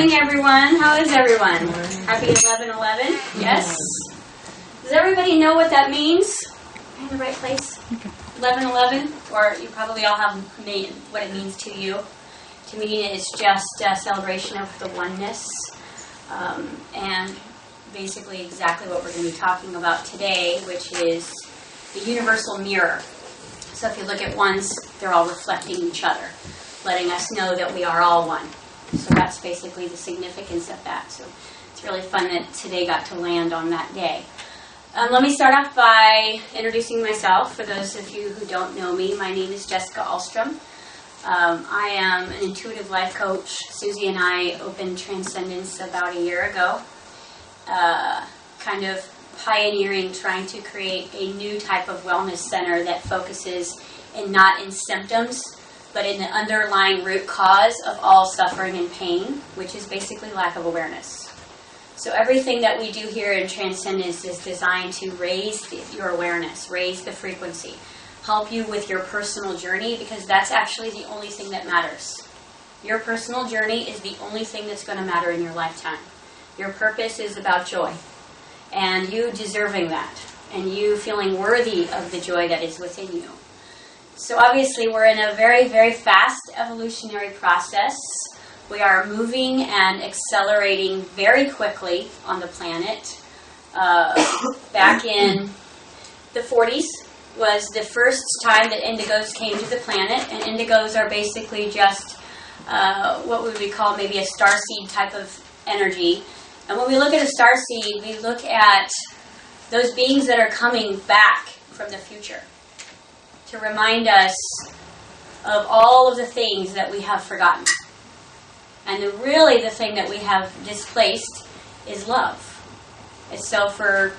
morning, everyone. How is everyone? Happy 11/11? Yes? Does everybody know what that means? Am I in the right place? 11/11? Or you probably all have what it means to you. To me, it's just a celebration of the oneness. And basically exactly what we're going to be talking about today, which is the universal mirror. So if you look at ones, they're all reflecting each other, letting us know that we are all one. So that's basically the significance of that. So it's really fun that today got to land on that day. Let me start off by introducing myself. For those of you who don't know me, my name is Jessica Alstrom. I am an intuitive life coach. Susie and I opened Transcendence about a year ago, kind of pioneering, trying to create a new type of wellness center that focuses not in symptoms, but in the underlying root cause of all suffering and pain, which is basically lack of awareness. So everything that we do here in Transcendence is designed to raise your awareness, raise the frequency, help you with your personal journey, because that's actually the only thing that matters. Your personal journey is the only thing that's going to matter in your lifetime. Your purpose is about joy, and you deserving that, and you feeling worthy of the joy that is within you. So obviously we're in a very, very fast evolutionary process. We are moving and accelerating very quickly on the planet. Back in the 40s was the first time that indigos came to the planet, and indigos are basically just what we would call maybe a starseed type of energy. And when we look at a starseed, we look at those beings that are coming back from the future to remind us of all of the things that we have forgotten. And really the thing that we have displaced is love. And so for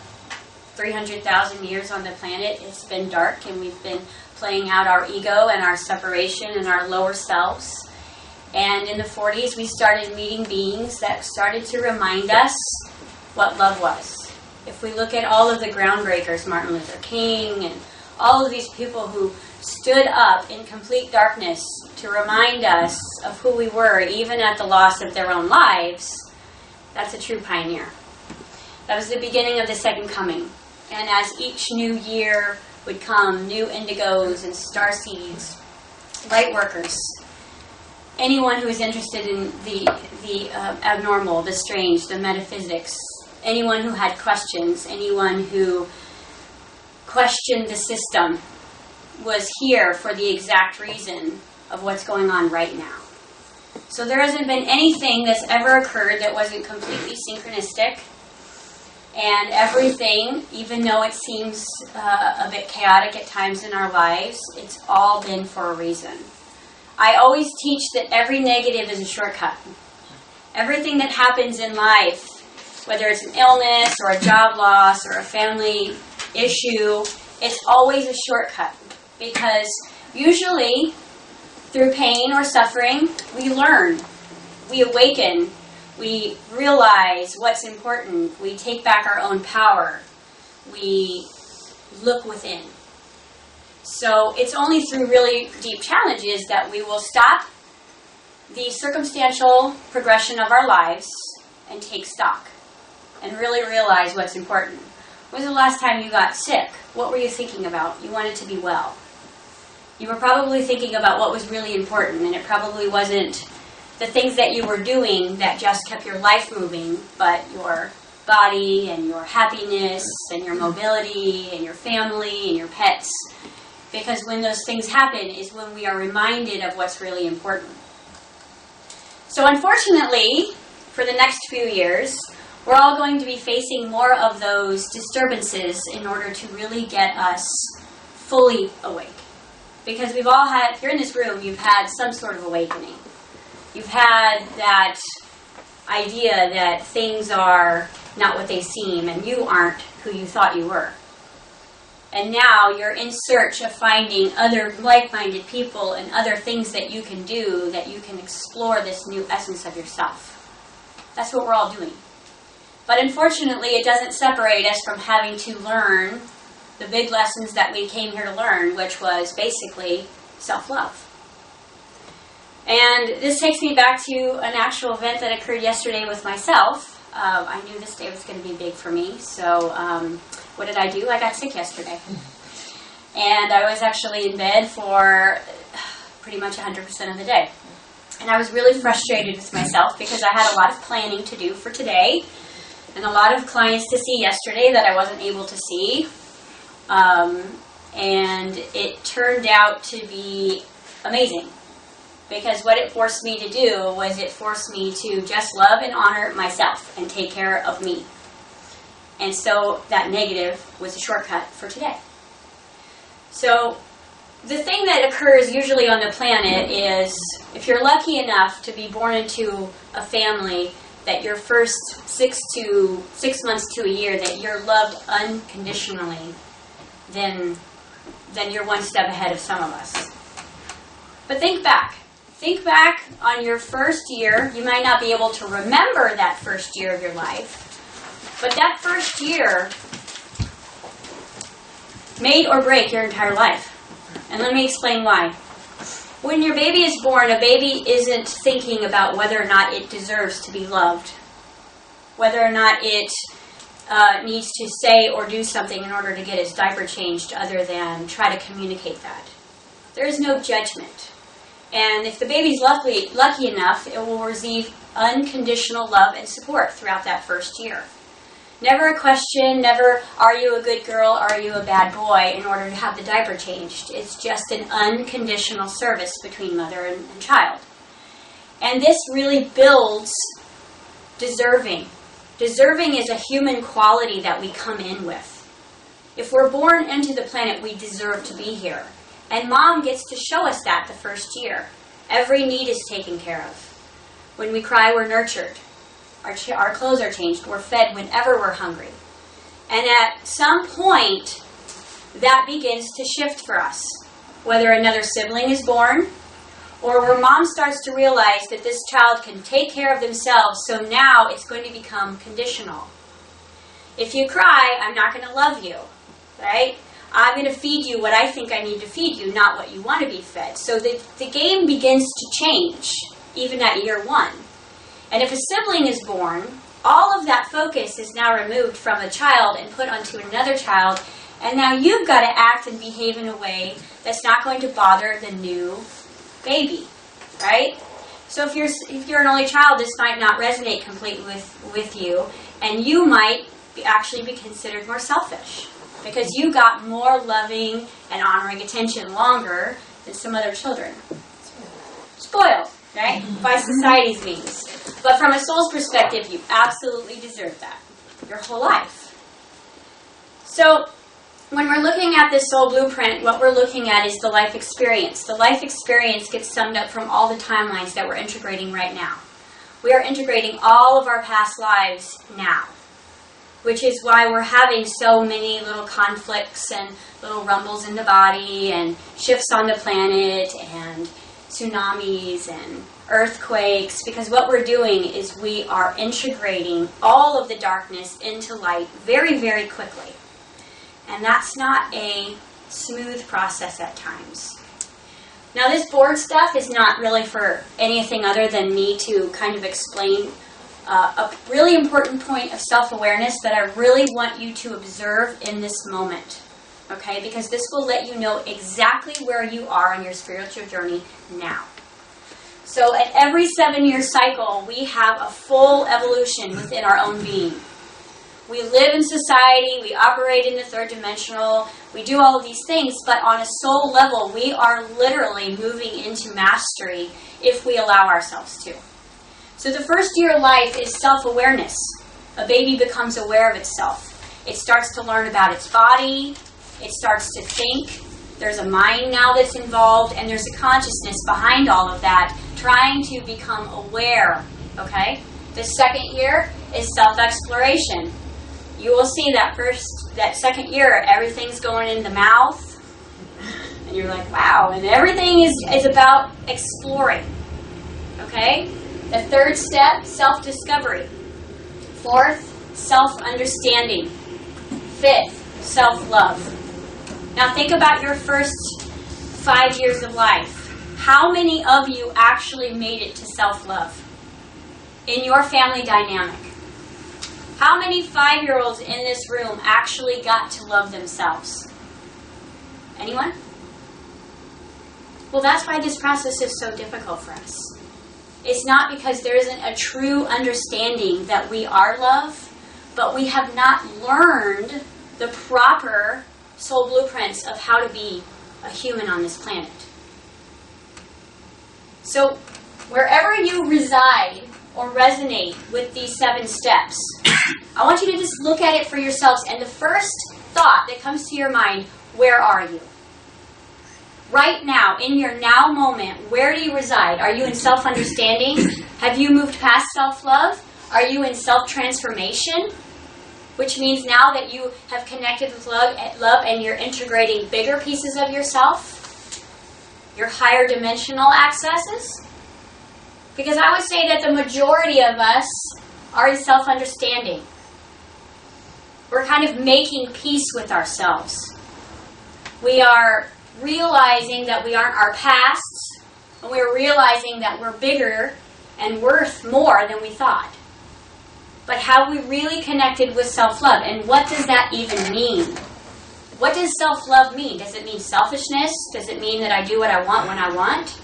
300,000 years on the planet, it's been dark, and we've been playing out our ego and our separation and our lower selves. And in the 40s, we started meeting beings that started to remind us what love was. If we look at all of the groundbreakers, Martin Luther King and all of these people who stood up in complete darkness to remind us of who we were, even at the loss of their own lives, that's a true pioneer. That was the beginning of the second coming. And as each new year would come, new indigos and starseeds, light workers, anyone who is interested in the abnormal, the strange, the metaphysics, anyone who had questions, anyone who questioned the system, was here for the exact reason of what's going on right now. So there hasn't been anything that's ever occurred that wasn't completely synchronistic. And everything, even though it seems a bit chaotic at times in our lives, it's all been for a reason. I always teach that every negative is a shortcut. Everything that happens in life, whether it's an illness or a job loss or a family issue, it's always a shortcut. Because usually, through pain or suffering, we learn, we awaken, we realize what's important, we take back our own power, we look within. So it's only through really deep challenges that we will stop the circumstantial progression of our lives and take stock and really realize what's important. When was the last time you got sick? What were you thinking about? You wanted to be well. You were probably thinking about what was really important, and it probably wasn't the things that you were doing that just kept your life moving, but your body and your happiness and your mobility and your family and your pets. Because when those things happen is when we are reminded of what's really important. So unfortunately, for the next few years, we're all going to be facing more of those disturbances in order to really get us fully awake. Because we've all had, if you're in this room, you've had some sort of awakening. You've had that idea that things are not what they seem, and you aren't who you thought you were. And now you're in search of finding other like-minded people and other things that you can do, that you can explore this new essence of yourself. That's what we're all doing. But unfortunately, it doesn't separate us from having to learn the big lessons that we came here to learn, which was basically self-love. And this takes me back to an actual event that occurred yesterday with myself. I knew this day was going to be big for me, so what did I do? I got sick yesterday. And I was actually in bed for pretty much 100% of the day. And I was really frustrated with myself because I had a lot of planning to do for today and a lot of clients to see yesterday that I wasn't able to see. And it turned out to be amazing because what it forced me to do was it forced me to just love and honor myself and take care of me. And so that negative was a shortcut for today. So the thing that occurs usually on the planet is if you're lucky enough to be born into a family that your first 6 months to a year that you're loved unconditionally, then you're one step ahead of some of us. But think back. Think back on your first year. You might not be able to remember that first year of your life, but that first year made or break your entire life. And let me explain why. When your baby is born, a baby isn't thinking about whether or not it deserves to be loved, whether or not it needs to say or do something in order to get its diaper changed other than try to communicate that. There is no judgment. And if the baby's lucky enough, it will receive unconditional love and support throughout that first year. Never a question, never are you a good girl, are you a bad boy in order to have the diaper changed. It's just an unconditional service between mother and child. And this really builds deserving. Deserving is a human quality that we come in with. If we're born into the planet, we deserve to be here. And mom gets to show us that the first year. Every need is taken care of. When we cry, we're nurtured. Our clothes are changed. We're fed whenever we're hungry. And at some point, that begins to shift for us. Whether another sibling is born, or where mom starts to realize that this child can take care of themselves, so now it's going to become conditional. If you cry, I'm not going to love you, right? I'm going to feed you what I think I need to feed you, not what you want to be fed. So the game begins to change, even at year 1. And if a sibling is born, all of that focus is now removed from a child and put onto another child, and now you've got to act and behave in a way that's not going to bother the new baby, right? So if you're an only child, this might not resonate completely with you, and you might actually be considered more selfish because you got more loving and honoring attention longer than some other children. Spoiled, right? By society's means. But from a soul's perspective, you absolutely deserve that your whole life. So when we're looking at this soul blueprint, what we're looking at is the life experience. The life experience gets summed up from all the timelines that we're integrating right now. We are integrating all of our past lives now, which is why we're having so many little conflicts and little rumbles in the body and shifts on the planet and tsunamis and earthquakes, because what we're doing is we are integrating all of the darkness into light very, very quickly. And that's not a smooth process at times. Now, this board stuff is not really for anything other than me to kind of explain a really important point of self-awareness that I really want you to observe in this moment. Okay? Because this will let you know exactly where you are on your spiritual journey now. So at every 7-year cycle, we have a full evolution within our own being. We live in society, we operate in the third dimensional, we do all of these things, but on a soul level, we are literally moving into mastery if we allow ourselves to. So the first year of life is self-awareness. A baby becomes aware of itself. It starts to learn about its body, it starts to think, there's a mind now that's involved, and there's a consciousness behind all of that, trying to become aware, okay? The second year is self-exploration. You will see that second year, everything's going in the mouth, and you're like, wow, and everything is about exploring, okay? The third step, self-discovery. Fourth, self-understanding. Fifth, self-love. Now think about your first 5 years of life. How many of you actually made it to self-love in your family dynamic? How many 5-year-olds in this room actually got to love themselves? Anyone? Well, that's why this process is so difficult for us. It's not because there isn't a true understanding that we are love, but we have not learned the proper soul blueprints of how to be a human on this planet. So, wherever you reside or resonate with these 7 steps, I want you to just look at it for yourselves, and the first thought that comes to your mind, where are you? Right now, in your now moment, where do you reside? Are you in self-understanding? Have you moved past self-love? Are you in self-transformation? Which means now that you have connected with love and you're integrating bigger pieces of yourself, your higher dimensional accesses. Because I would say that the majority of us are in self-understanding. We're kind of making peace with ourselves. We are realizing that we aren't our pasts, and we're realizing that we're bigger and worth more than we thought. But have we really connected with self-love? And what does that even mean? What does self-love mean? Does it mean selfishness? Does it mean that I do what I want when I want?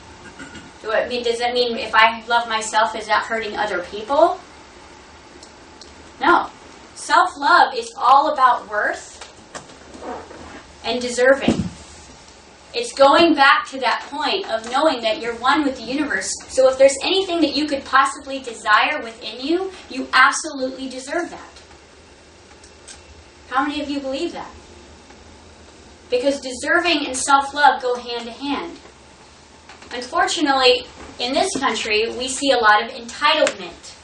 Does it mean if I love myself, is that hurting other people? No. Self-love is all about worth and deserving. It's going back to that point of knowing that you're one with the universe. So if there's anything that you could possibly desire within you, you absolutely deserve that. How many of you believe that? Because deserving and self-love go hand to hand. Unfortunately, in this country, we see a lot of entitlement.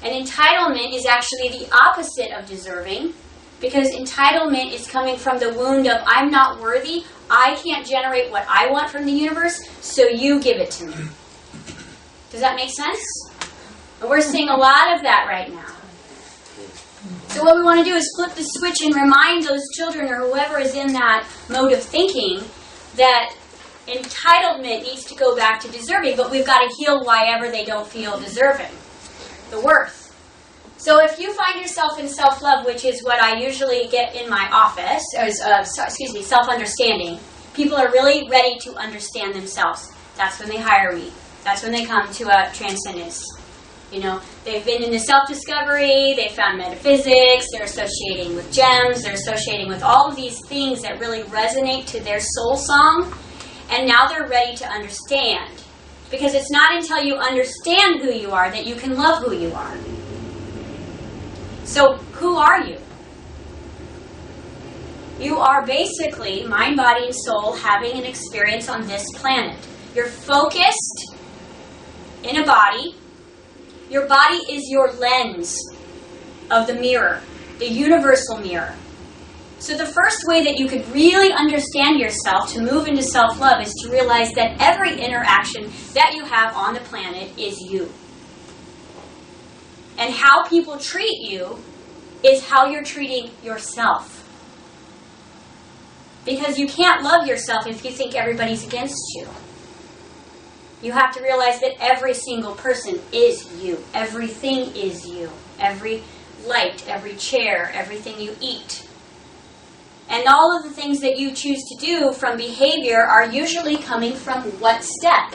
And entitlement is actually the opposite of deserving, because entitlement is coming from the wound of, I'm not worthy, I can't generate what I want from the universe, so you give it to me. Does that make sense? And we're seeing a lot of that right now. So what we want to do is flip the switch and remind those children or whoever is in that mode of thinking that entitlement needs to go back to deserving, but we've got to heal why ever they don't feel deserving. The worth. So if you find yourself in self-love, which is what I usually get in my office, self-understanding, people are really ready to understand themselves. That's when they hire me. That's when they come to a Transcendence. You know, they've been in the self-discovery, they found metaphysics, they're associating with gems, they're associating with all of these things that really resonate to their soul song, and now they're ready to understand. Because it's not until you understand who you are that you can love who you are. So, who are you? You are basically mind, body, and soul having an experience on this planet. You're focused in a body. Your body is your lens of the mirror, the universal mirror. So the first way that you could really understand yourself to move into self-love is to realize that every interaction that you have on the planet is you. And how people treat you is how you're treating yourself. Because you can't love yourself if you think everybody's against you. You have to realize that every single person is you. Everything is you. Every light, every chair, everything you eat. And all of the things that you choose to do from behavior are usually coming from what step?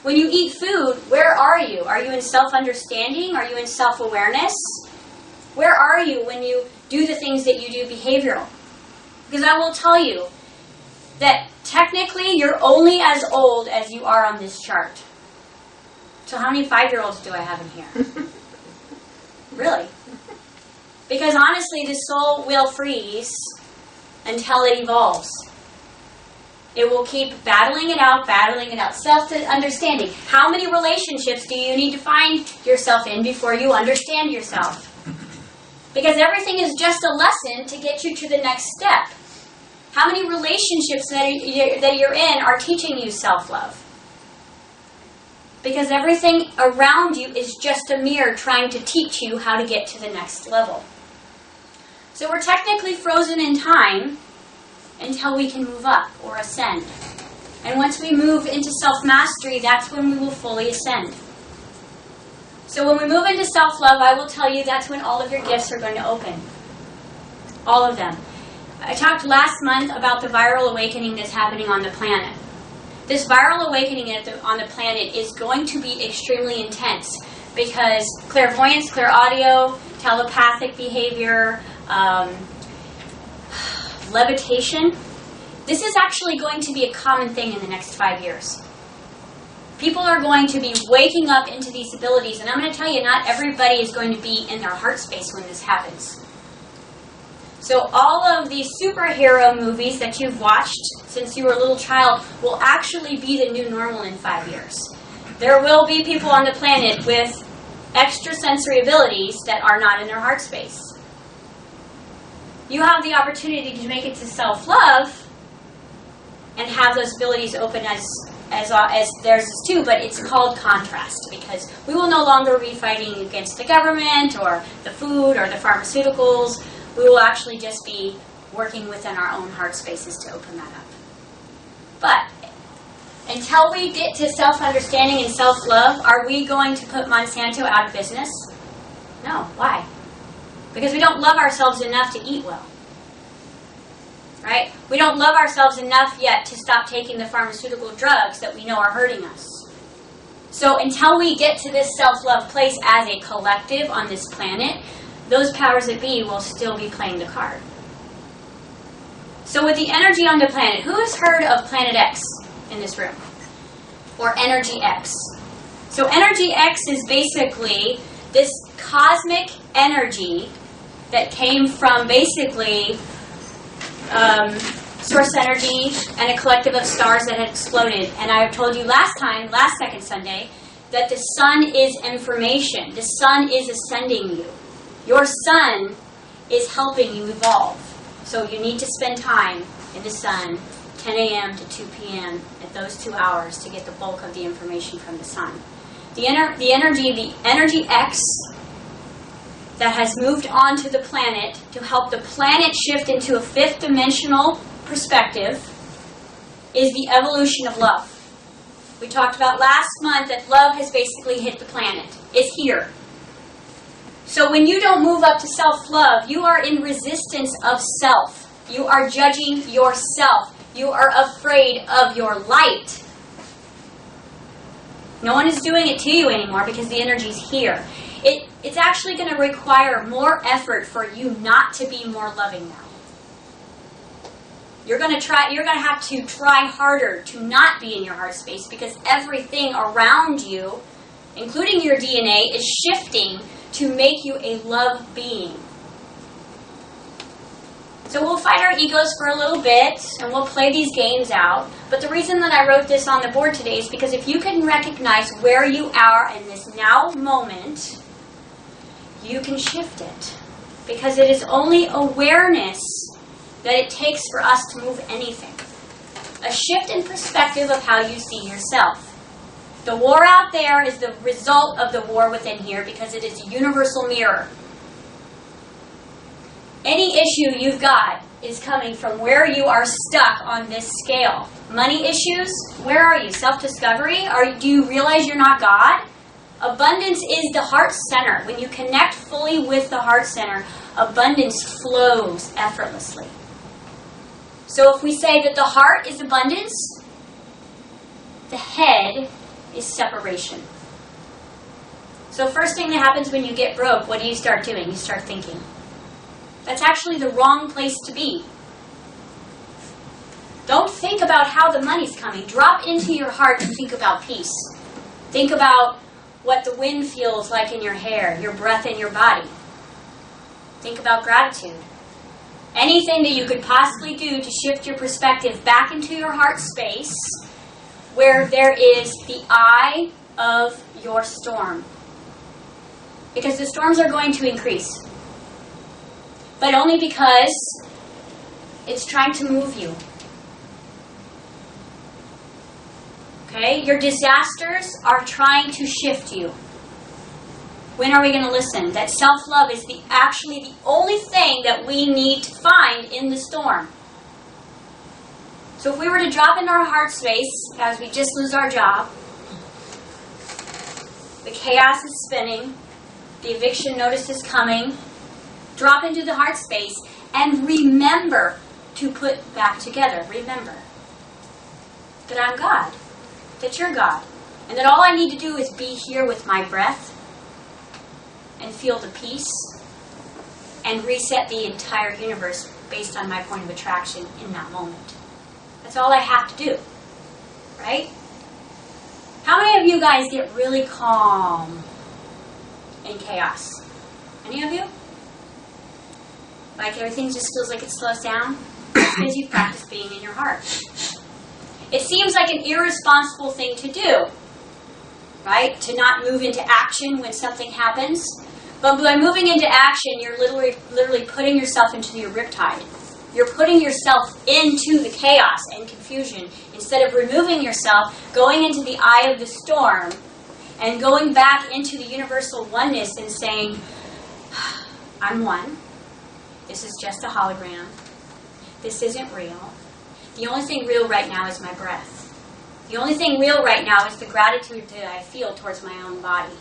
When you eat food, where are you? Are you in self-understanding? Are you in self-awareness? Where are you when you do the things that you do behavioral? Because I will tell you that technically you're only as old as you are on this chart. So how many 5-year-olds do I have in here? Really? Because honestly, the soul will freeze until it evolves. It will keep battling it out. Self-understanding. How many relationships do you need to find yourself in before you understand yourself? Because everything is just a lesson to get you to the next step. How many relationships that you're in are teaching you self-love? Because everything around you is just a mirror trying to teach you how to get to the next level. So we're technically frozen in time until we can move up or ascend. And once we move into self-mastery, that's when we will fully ascend. So when we move into self-love, I will tell you that's when all of your gifts are going to open. All of them. I talked last month about the viral awakening that's happening on the planet. This viral awakening on the planet is going to be extremely intense because clairvoyance, clairaudio, telepathic behavior, levitation, this is actually going to be a common thing in the next 5 years. People are going to be waking up into these abilities, and I'm going to tell you, not everybody is going to be in their heart space when this happens. So all of these superhero movies that you've watched since you were a little child will actually be the new normal in 5 years. There will be people on the planet with extrasensory abilities that are not in their heart space. You have the opportunity to make it to self-love and have those abilities open as theirs is too, but it's called contrast because we will no longer be fighting against the government or the food or the pharmaceuticals. We will actually just be working within our own heart spaces to open that up. But until we get to self-understanding and self-love, are we going to put Monsanto out of business? No. Why? Because we don't love ourselves enough to eat well. Right? We don't love ourselves enough yet to stop taking the pharmaceutical drugs that we know are hurting us. So until we get to this self-love place as a collective on this planet, those powers that be will still be playing the card. So with the energy on the planet, who has heard of Planet X in this room? Or Energy X? So Energy X is basically this cosmic energy that came from basically source energy and a collective of stars that had exploded. And I told you last second Sunday, that the sun is information. The sun is ascending you. Your sun is helping you evolve. So you need to spend time in the sun, 10 a.m. to 2 p.m. at those 2 hours to get the bulk of the information from the sun. The energy X that has moved onto the planet to help the planet shift into a fifth dimensional perspective is the evolution of love. We talked about last month that love has basically hit the planet. It's here. So when you don't move up to self-love, you are in resistance of self. You are judging yourself. You are afraid of your light. No one is doing it to you anymore because the energy's here. It's actually going to require more effort for you not to be more loving now. You're going to have to try harder to not be in your heart space because everything around you, including your DNA, is shifting to make you a love being. So we'll fight our egos for a little bit, and we'll play these games out. But the reason that I wrote this on the board today is because if you can recognize where you are in this now moment, you can shift it. Because it is only awareness that it takes for us to move anything. A shift in perspective of how you see yourself. The war out there is the result of the war within here because it is a universal mirror. Any issue you've got is coming from where you are stuck on this scale. Money issues, where are you? Self-discovery? Do you realize you're not God? Abundance is the heart center. When you connect fully with the heart center, abundance flows effortlessly. So if we say that the heart is abundance, the head is separation. So first thing that happens when you get broke, what do you start doing? You start thinking. That's actually the wrong place to be. Don't think about how the money's coming. Drop into your heart and think about peace. Think about what the wind feels like in your hair, your breath in your body. Think about gratitude. Anything that you could possibly do to shift your perspective back into your heart space where there is the eye of your storm. Because the storms are going to increase. But only because it's trying to move you. Okay? Your disasters are trying to shift you. When are we going to listen? That self-love is actually the only thing that we need to find in the storm. So if we were to drop into our heart space as we just lose our job, the chaos is spinning, the eviction notice is coming, drop into the heart space and remember to put back together. Remember that I'm God, that you're God, and that all I need to do is be here with my breath and feel the peace and reset the entire universe based on my point of attraction in that moment. That's all I have to do, right? How many of you guys get really calm in chaos? Any of you? Like everything just feels like it slows down? It's because you practice being in your heart. It seems like an irresponsible thing to do, right? To not move into action when something happens. But by moving into action, you're literally putting yourself into your riptide. You're putting yourself into the chaos and confusion instead of removing yourself, going into the eye of the storm, and going back into the universal oneness and saying, I'm one. This is just a hologram. This isn't real. The only thing real right now is my breath. The only thing real right now is the gratitude that I feel towards my own body.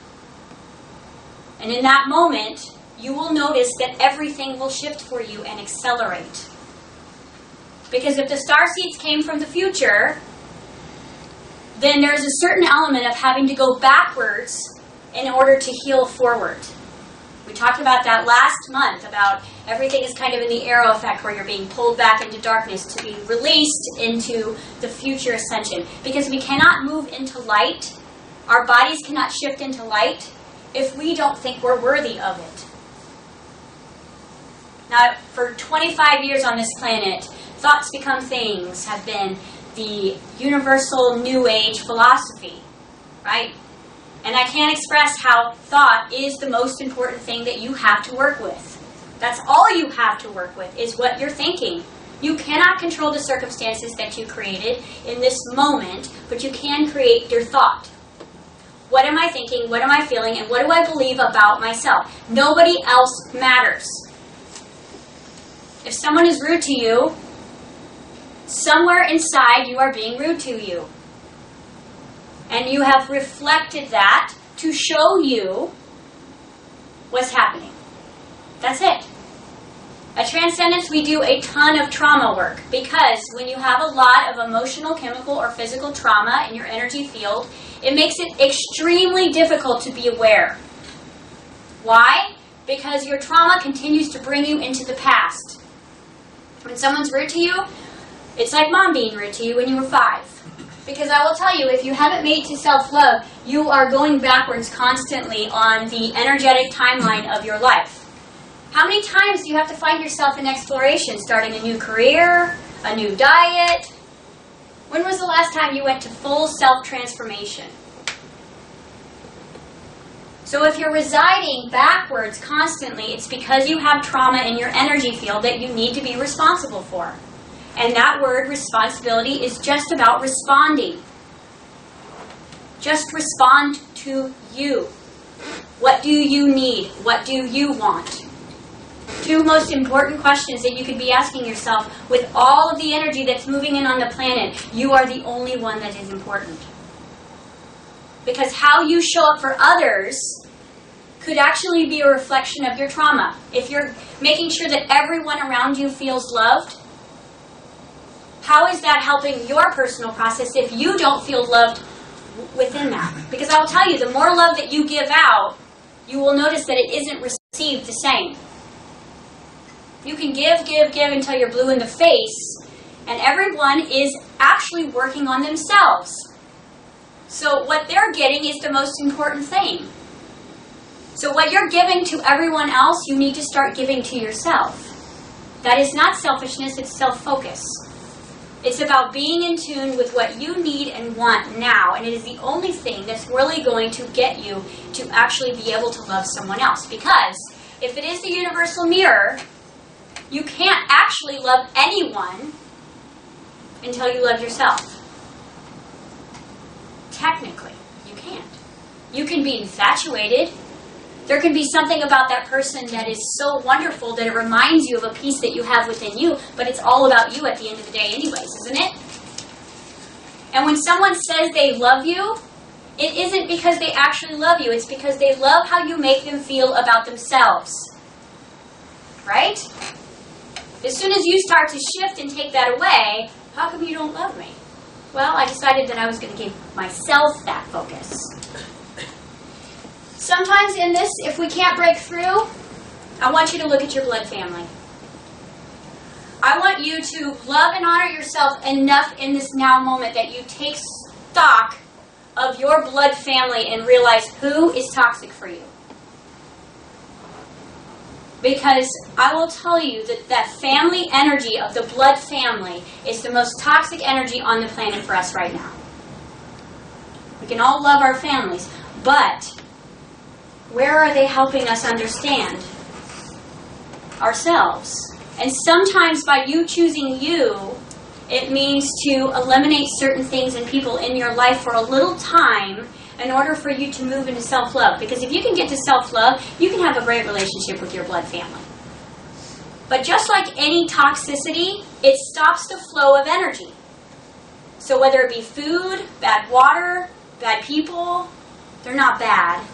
And in that moment, you will notice that everything will shift for you and accelerate. Because if the starseeds came from the future, then there's a certain element of having to go backwards in order to heal forward. We talked about that last month, about everything is kind of in the arrow effect where you're being pulled back into darkness to be released into the future ascension. Because we cannot move into light, our bodies cannot shift into light, if we don't think we're worthy of it. Now, for 25 years on this planet, thoughts become things have been the universal New Age philosophy, right? And I can't express how thought is the most important thing that you have to work with. That's all you have to work with, is what you're thinking. You cannot control the circumstances that you created in this moment, but you can create your thought. What am I thinking? What am I feeling? And what do I believe about myself? Nobody else matters. If someone is rude to you, somewhere inside you are being rude to you. And you have reflected that to show you what's happening. That's it. At Transcendence, we do a ton of trauma work because when you have a lot of emotional, chemical, or physical trauma in your energy field, it makes it extremely difficult to be aware. Why? Because your trauma continues to bring you into the past. When someone's rude to you, it's like mom being rude to you when you were 5. Because I will tell you, if you haven't made to self-love, you are going backwards constantly on the energetic timeline of your life. How many times do you have to find yourself in exploration, starting a new career, a new diet? When was the last time you went to full self-transformation? So if you're residing backwards constantly, it's because you have trauma in your energy field that you need to be responsible for. And that word, responsibility, is just about responding. Just respond to you. What do you need? What do you want? 2 most important questions that you could be asking yourself with all of the energy that's moving in on the planet. You are the only one that is important. Because how you show up for others could actually be a reflection of your trauma. If you're making sure that everyone around you feels loved, how is that helping your personal process if you don't feel loved within that? Because I will tell you, the more love that you give out, you will notice that it isn't received the same. You can give until you're blue in the face, and everyone is actually working on themselves. So what they're getting is the most important thing. So what you're giving to everyone else, you need to start giving to yourself. That is not selfishness, it's self-focus. It's about being in tune with what you need and want now, and it is the only thing that's really going to get you to actually be able to love someone else. Because if it is the universal mirror, you can't actually love anyone until you love yourself. Technically, you can't. You can be infatuated. There can be something about that person that is so wonderful that it reminds you of a piece that you have within you, but it's all about you at the end of the day anyways, isn't it? And when someone says they love you, it isn't because they actually love you. It's because they love how you make them feel about themselves. Right? As soon as you start to shift and take that away, how come you don't love me? Well, I decided that I was going to give myself that focus. Sometimes in this, if we can't break through, I want you to look at your blood family. I want you to love and honor yourself enough in this now moment that you take stock of your blood family and realize who is toxic for you. Because I will tell you that that family energy of the blood family is the most toxic energy on the planet for us right now. We can all love our families, but where are they helping us understand? Ourselves. And sometimes by you choosing you, it means to eliminate certain things and people in your life for a little time in order for you to move into self-love. Because if you can get to self-love, you can have a great relationship with your blood family. But just like any toxicity, it stops the flow of energy. So whether it be food, bad water, bad people, they're not bad.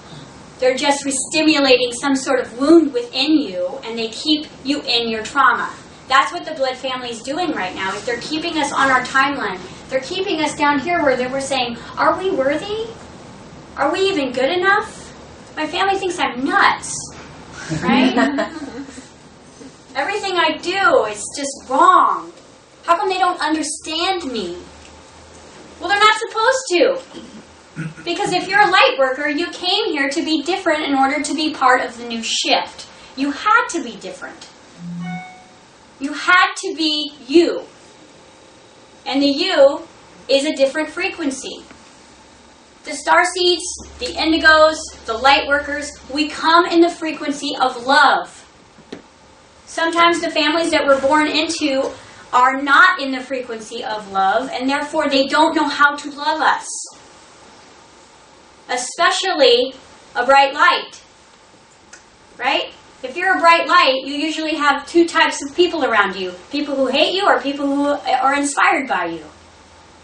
They're just re-stimulating some sort of wound within you, and they keep you in your trauma. That's what the blood family is doing right now. Is they're keeping us on our timeline. They're keeping us down here where they were saying, are we worthy? Are we even good enough? My family thinks I'm nuts, right? Everything I do is just wrong. How come they don't understand me? Well, they're not supposed to. Because if you're a light worker, you came here to be different in order to be part of the new shift. You had to be different. You had to be you. And the you is a different frequency. The starseeds, the indigos, the light workers, we come in the frequency of love. Sometimes the families that we're born into are not in the frequency of love, and therefore they don't know how to love us. Especially a bright light. Right? If you're a bright light, you usually have two types of people around you. People who hate you or people who are inspired by you.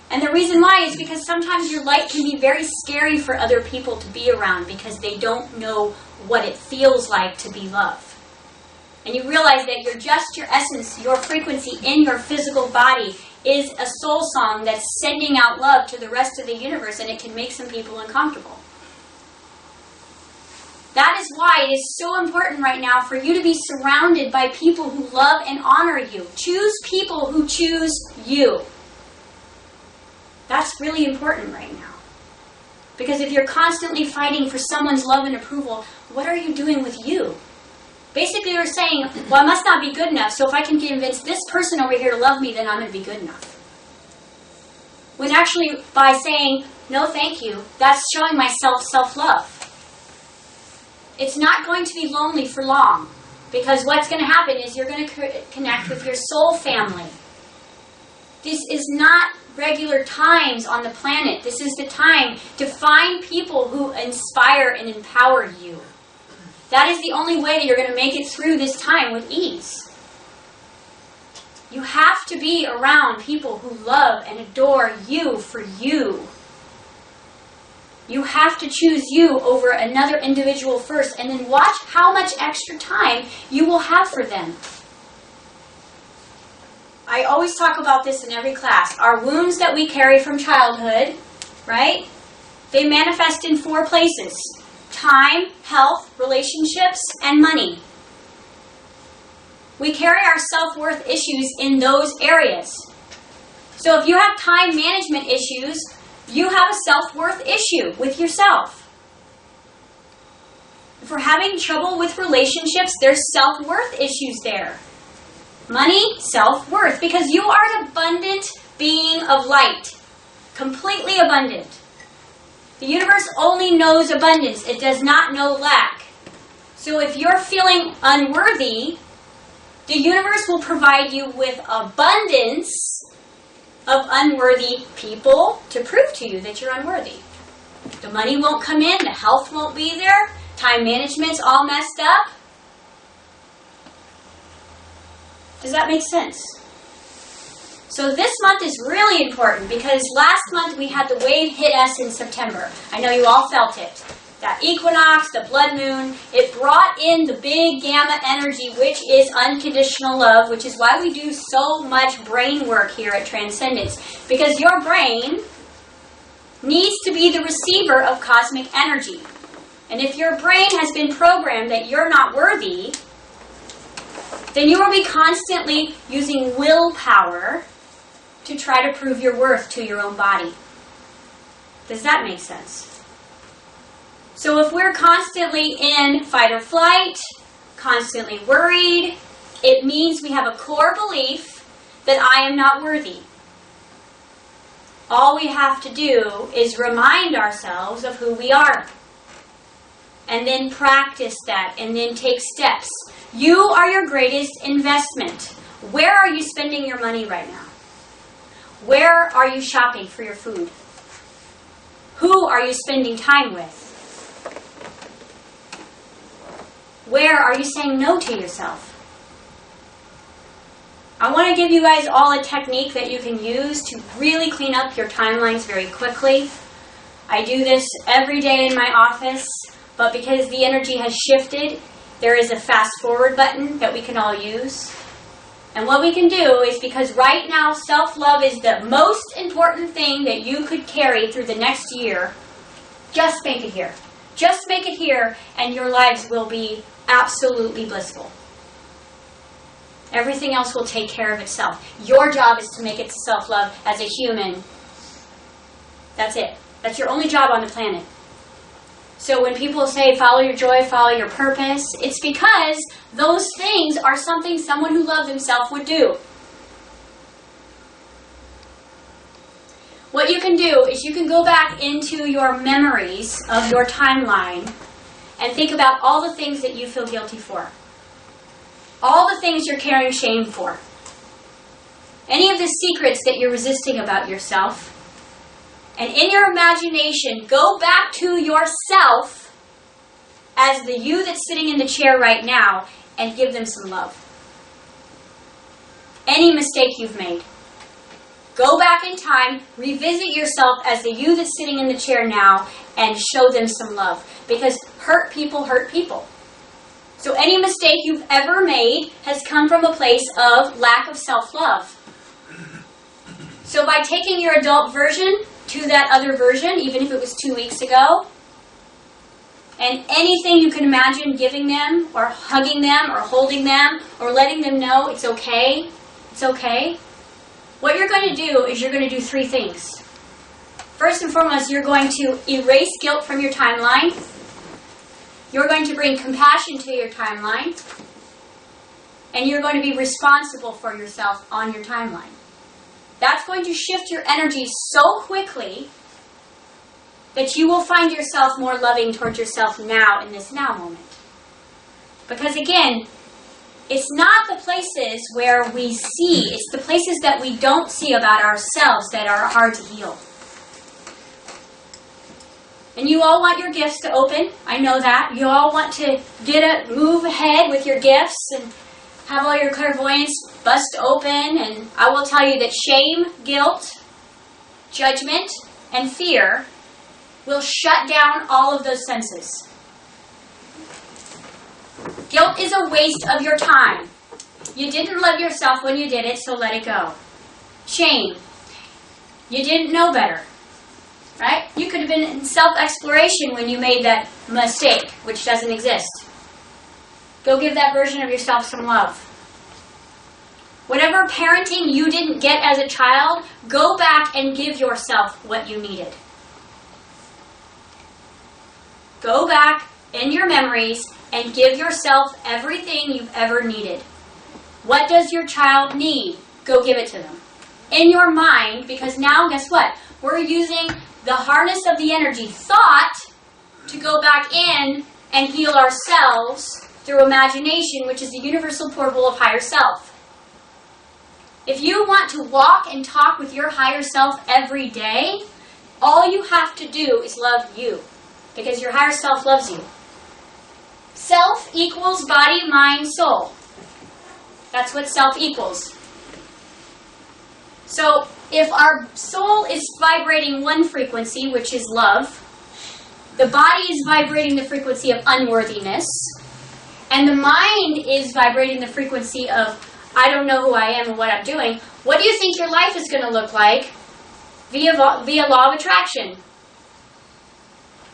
And the reason why is because sometimes your light can be very scary for other people to be around because they don't know what it feels like to be loved. And you realize that you're just your essence, your frequency in your physical body is a soul song that's sending out love to the rest of the universe, and it can make some people uncomfortable. That is why it is so important right now for you to be surrounded by people who love and honor you. Choose people who choose you. That's really important right now. Because if you're constantly fighting for someone's love and approval, what are you doing with you? Basically, you're saying, well, I must not be good enough, so if I can convince this person over here to love me, then I'm going to be good enough. When actually, by saying, no thank you, that's showing myself self-love. It's not going to be lonely for long, because what's going to happen is you're going to connect with your soul family. This is not regular times on the planet. This is the time to find people who inspire and empower you. That is the only way that you're going to make it through this time with ease. You have to be around people who love and adore you for you. You have to choose you over another individual first, and then watch how much extra time you will have for them. I always talk about this in every class. Our wounds that we carry from childhood, right? They manifest in 4 places. Time, health, relationships, and money. We carry our self-worth issues in those areas. So if you have time management issues, you have a self-worth issue with yourself. If we're having trouble with relationships, there's self-worth issues there. Money, self-worth, because you are an abundant being of light. Completely abundant. The universe only knows abundance. It does not know lack. So if you're feeling unworthy, the universe will provide you with abundance of unworthy people to prove to you that you're unworthy. The money won't come in. The health won't be there. Time management's all messed up. Does that make sense? So this month is really important because last month we had the wave hit us in September. I know you all felt it. That equinox, the blood moon, it brought in the big gamma energy, which is unconditional love, which is why we do so much brain work here at Transcendence. Because your brain needs to be the receiver of cosmic energy. And if your brain has been programmed that you're not worthy, then you will be constantly using willpower to try to prove your worth to your own body. Does that make sense? So if we're constantly in fight or flight, constantly worried, it means we have a core belief that I am not worthy. All we have to do is remind ourselves of who we are. And then practice that, and then take steps. You are your greatest investment. Where are you spending your money right now? Where are you shopping for your food? Who are you spending time with? Where are you saying no to yourself? I want to give you guys all a technique that you can use to really clean up your timelines very quickly. I do this every day in my office, but because the energy has shifted, there is a fast forward button that we can all use. And what we can do is, because right now self-love is the most important thing that you could carry through the next year, just make it here. Just make it here, and your lives will be absolutely blissful. Everything else will take care of itself. Your job is to make it to self-love as a human. That's it. That's your only job on the planet. So when people say, follow your joy, follow your purpose, it's because those things are something someone who loved himself would do. What you can do is you can go back into your memories of your timeline and think about all the things that you feel guilty for. All the things you're carrying shame for. Any of the secrets that you're resisting about yourself. And in your imagination, go back to yourself as the you that's sitting in the chair right now and give them some love. Any mistake you've made. Go back in time, revisit yourself as the you that's sitting in the chair now, and show them some love. Because hurt people hurt people. So any mistake you've ever made has come from a place of lack of self-love. So by taking your adult version to that other version, even if it was 2 weeks ago, and anything you can imagine giving them, or hugging them, or holding them, or letting them know it's okay, what you're going to do is you're going to do 3 things. First and foremost, you're going to erase guilt from your timeline. You're going to bring compassion to your timeline. And you're going to be responsible for yourself on your timeline. That's going to shift your energy so quickly that you will find yourself more loving towards yourself now in this now moment. Because again, it's not the places where we see, it's the places that we don't see about ourselves that are hard to heal. And you all want your gifts to open. I know that. You all want to move ahead with your gifts and have all your clairvoyance bust open. And I will tell you that shame, guilt, judgment, and fear will shut down all of those senses. Guilt is a waste of your time. You didn't love yourself when you did it, so let it go. Shame. You didn't know better. Right? You could have been in self-exploration when you made that mistake, which doesn't exist. Go give that version of yourself some love. Whatever parenting you didn't get as a child, go back and give yourself what you needed. Go back in your memories and give yourself everything you've ever needed. What does your child need? Go give it to them. In your mind, because now, guess what? We're using the harness of the energy thought to go back in and heal ourselves through imagination, which is the universal portal of higher self. If you want to walk and talk with your higher self every day, all you have to do is love you, because your higher self loves you. Self equals body, mind, soul. That's what self equals. So if our soul is vibrating one frequency, which is love, the body is vibrating the frequency of unworthiness, and the mind is vibrating the frequency of, I don't know who I am and what I'm doing, what do you think your life is going to look like via law of attraction?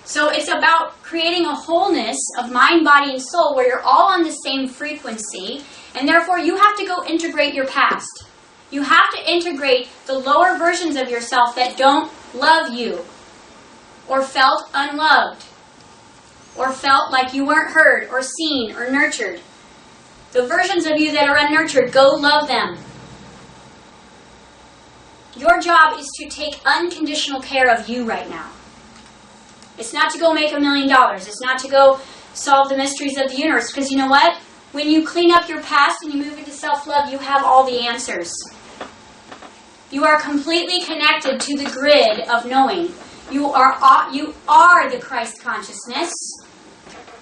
So it's about creating a wholeness of mind, body, and soul where you're all on the same frequency, and therefore you have to go integrate your past. You have to integrate the lower versions of yourself that don't love you, or felt unloved, or felt like you weren't heard, or seen, or nurtured. The versions of you that are unnurtured, go love them. Your job is to take unconditional care of you right now. It's not to go make $1 million. It's not to go solve the mysteries of the universe. Because you know what? When you clean up your past and you move into self-love, you have all the answers. You are completely connected to the grid of knowing. You are the Christ consciousness.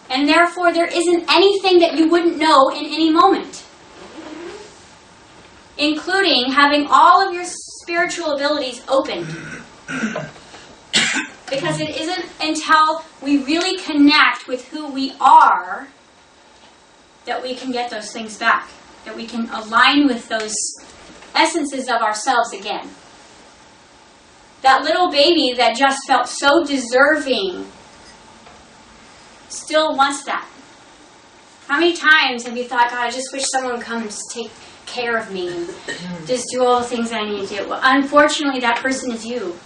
And therefore, there isn't anything that you wouldn't know in any moment. Including having all of your spiritual abilities opened. Because it isn't until we really connect with who we are that we can get those things back. That we can align with those essences of ourselves again. That little baby that just felt so deserving still wants that. How many times have you thought, God, I just wish someone would come and just take care of me and just do all the things I need to do? Well, unfortunately, that person is you.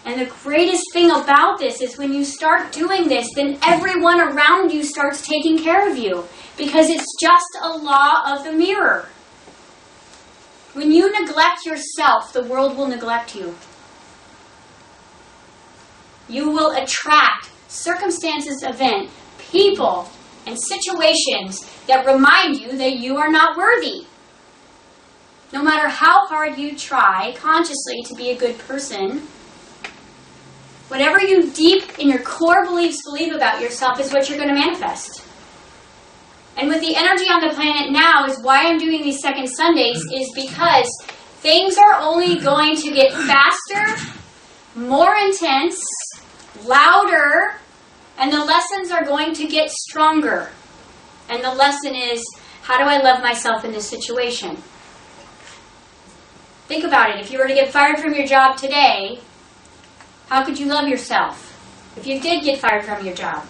And the greatest thing about this is when you start doing this, then everyone around you starts taking care of you. Because it's just a law of the mirror. When you neglect yourself, the world will neglect you. You will attract circumstances, events, people, and situations that remind you that you are not worthy. No matter how hard you try consciously to be a good person, whatever you deep in your core beliefs believe about yourself is what you're going to manifest. And with the energy on the planet now is why I'm doing these second Sundays is because things are only going to get faster, more intense, louder, and the lessons are going to get stronger. And the lesson is, how do I love myself in this situation? Think about it. If you were to get fired from your job today, how could you love yourself? If you did get fired from your job,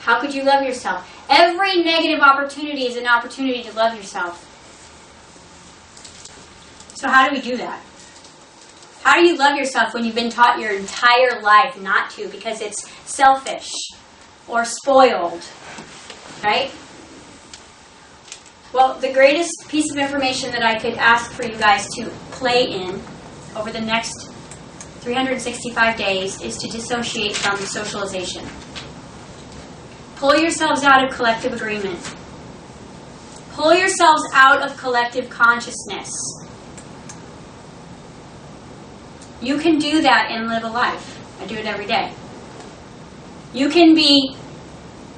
how could you love yourself? Every negative opportunity is an opportunity to love yourself. So how do we do that? How do you love yourself when you've been taught your entire life not to because it's selfish or spoiled, right? Well, the greatest piece of information that I could ask for you guys to play in over the next 365 days is to dissociate from socialization. Pull yourselves out of collective agreement. Pull yourselves out of collective consciousness. You can do that and live a life. I do it every day. You can be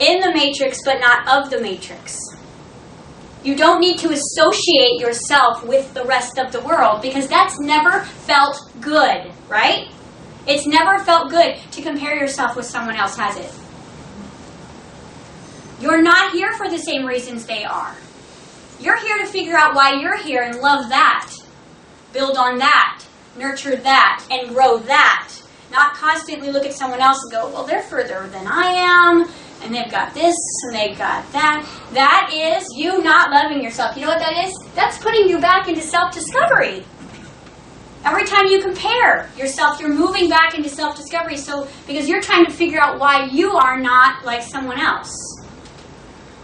in the matrix but not of the matrix. You don't need to associate yourself with the rest of the world because that's never felt good, right? It's never felt good to compare yourself with someone else, has it? You're not here for the same reasons they are. You're here to figure out why you're here and love that. Build on that. Nurture that. And grow that. Not constantly look at someone else and go, well, they're further than I am. And they've got this and they've got that. That is you not loving yourself. You know what that is? That's putting you back into self-discovery. Every time you compare yourself, you're moving back into self-discovery. So, because you're trying to figure out why you are not like someone else.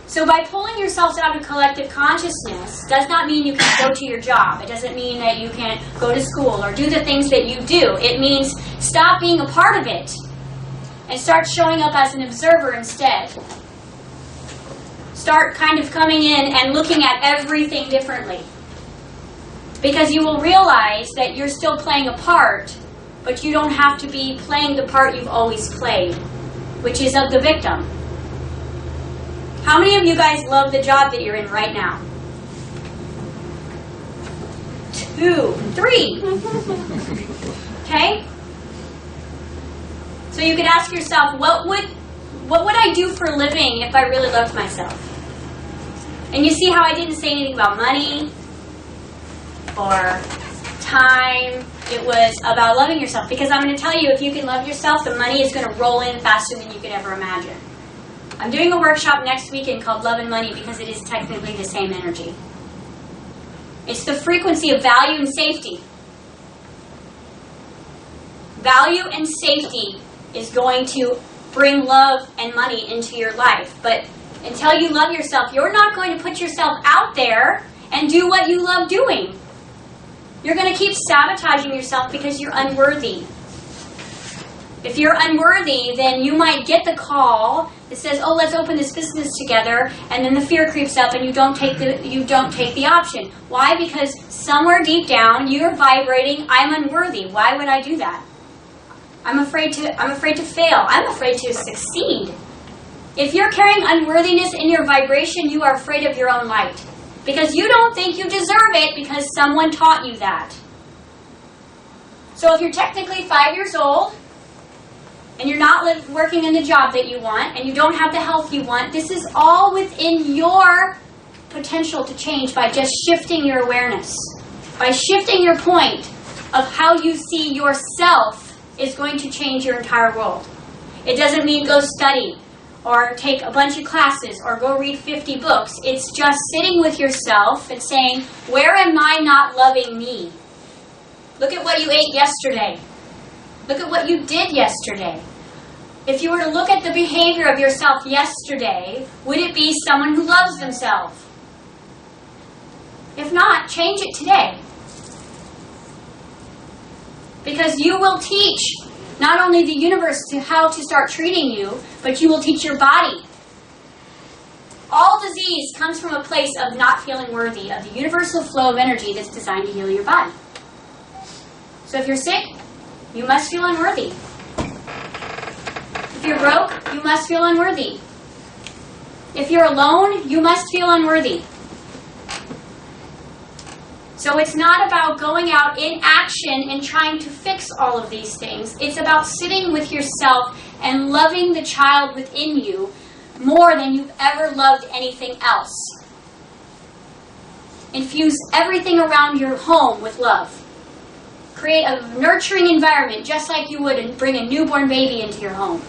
So by pulling yourselves out of collective consciousness does not mean you can go to your job. It doesn't mean that you can't go to school or do the things that you do. It means stop being a part of it and start showing up as an observer instead. Start kind of coming in and looking at everything differently. Because you will realize that you're still playing a part, but you don't have to be playing the part you've always played, which is of the victim. How many of you guys love the job that you're in right now? 2, 3. Okay? So you could ask yourself, what would I do for a living if I really loved myself? And you see how I didn't say anything about money or time. It was about loving yourself. Because I'm going to tell you, if you can love yourself, the money is going to roll in faster than you could ever imagine. I'm doing a workshop next weekend called Love and Money because it is technically the same energy. It's the frequency of value and safety. Value and safety is going to bring love and money into your life. But until you love yourself, you're not going to put yourself out there and do what you love doing. You're going to keep sabotaging yourself because you're unworthy. If you're unworthy, then you might get the call that says, "Oh, let's open this business together," and then the fear creeps up and you don't take the option. Why? Because somewhere deep down you're vibrating, "I'm unworthy. Why would I do that? I'm afraid to fail. I'm afraid to succeed." If you're carrying unworthiness in your vibration, you are afraid of your own light. Because you don't think you deserve it because someone taught you that. So if you're technically 5 years old, and you're not working in the job that you want, and you don't have the health you want, this is all within your potential to change by just shifting your awareness. By shifting your point of how you see yourself is going to change your entire world. It doesn't mean go study, or take a bunch of classes, or go read 50 books. It's just sitting with yourself and saying, where am I not loving me? Look at what you ate yesterday. Look at what you did yesterday. If you were to look at the behavior of yourself yesterday, would it be someone who loves themselves? If not, change it today. Because you will teach not only the universe to how to start treating you, but you will teach your body. All disease comes from a place of not feeling worthy of the universal flow of energy that's designed to heal your body. So if you're sick, you must feel unworthy. If you're broke, you must feel unworthy. If you're alone, you must feel unworthy. So it's not about going out in action and trying to fix all of these things. It's about sitting with yourself and loving the child within you more than you've ever loved anything else. Infuse everything around your home with love. Create a nurturing environment just like you would and bring a newborn baby into your home.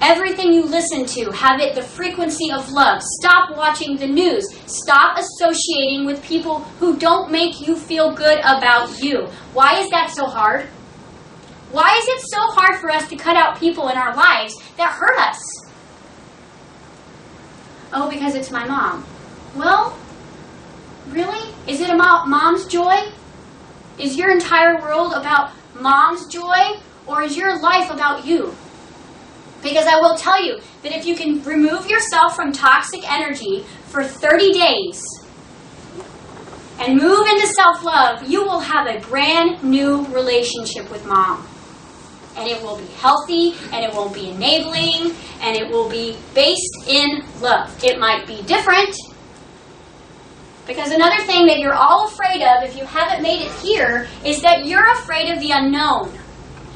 Everything you listen to, have it the frequency of love. Stop watching the news. Stop associating with people who don't make you feel good about you. Why is that so hard? Why is it so hard for us to cut out people in our lives that hurt us? Oh, because it's my mom. Well, really? Is it about mom's joy? Is your entire world about mom's joy? Or is your life about you? Because I will tell you that if you can remove yourself from toxic energy for 30 days and move into self-love, you will have a brand new relationship with mom. And it will be healthy, and it won't be enabling, and it will be based in love. It might be different. Because another thing that you're all afraid of, if you haven't made it here, is that you're afraid of the unknown.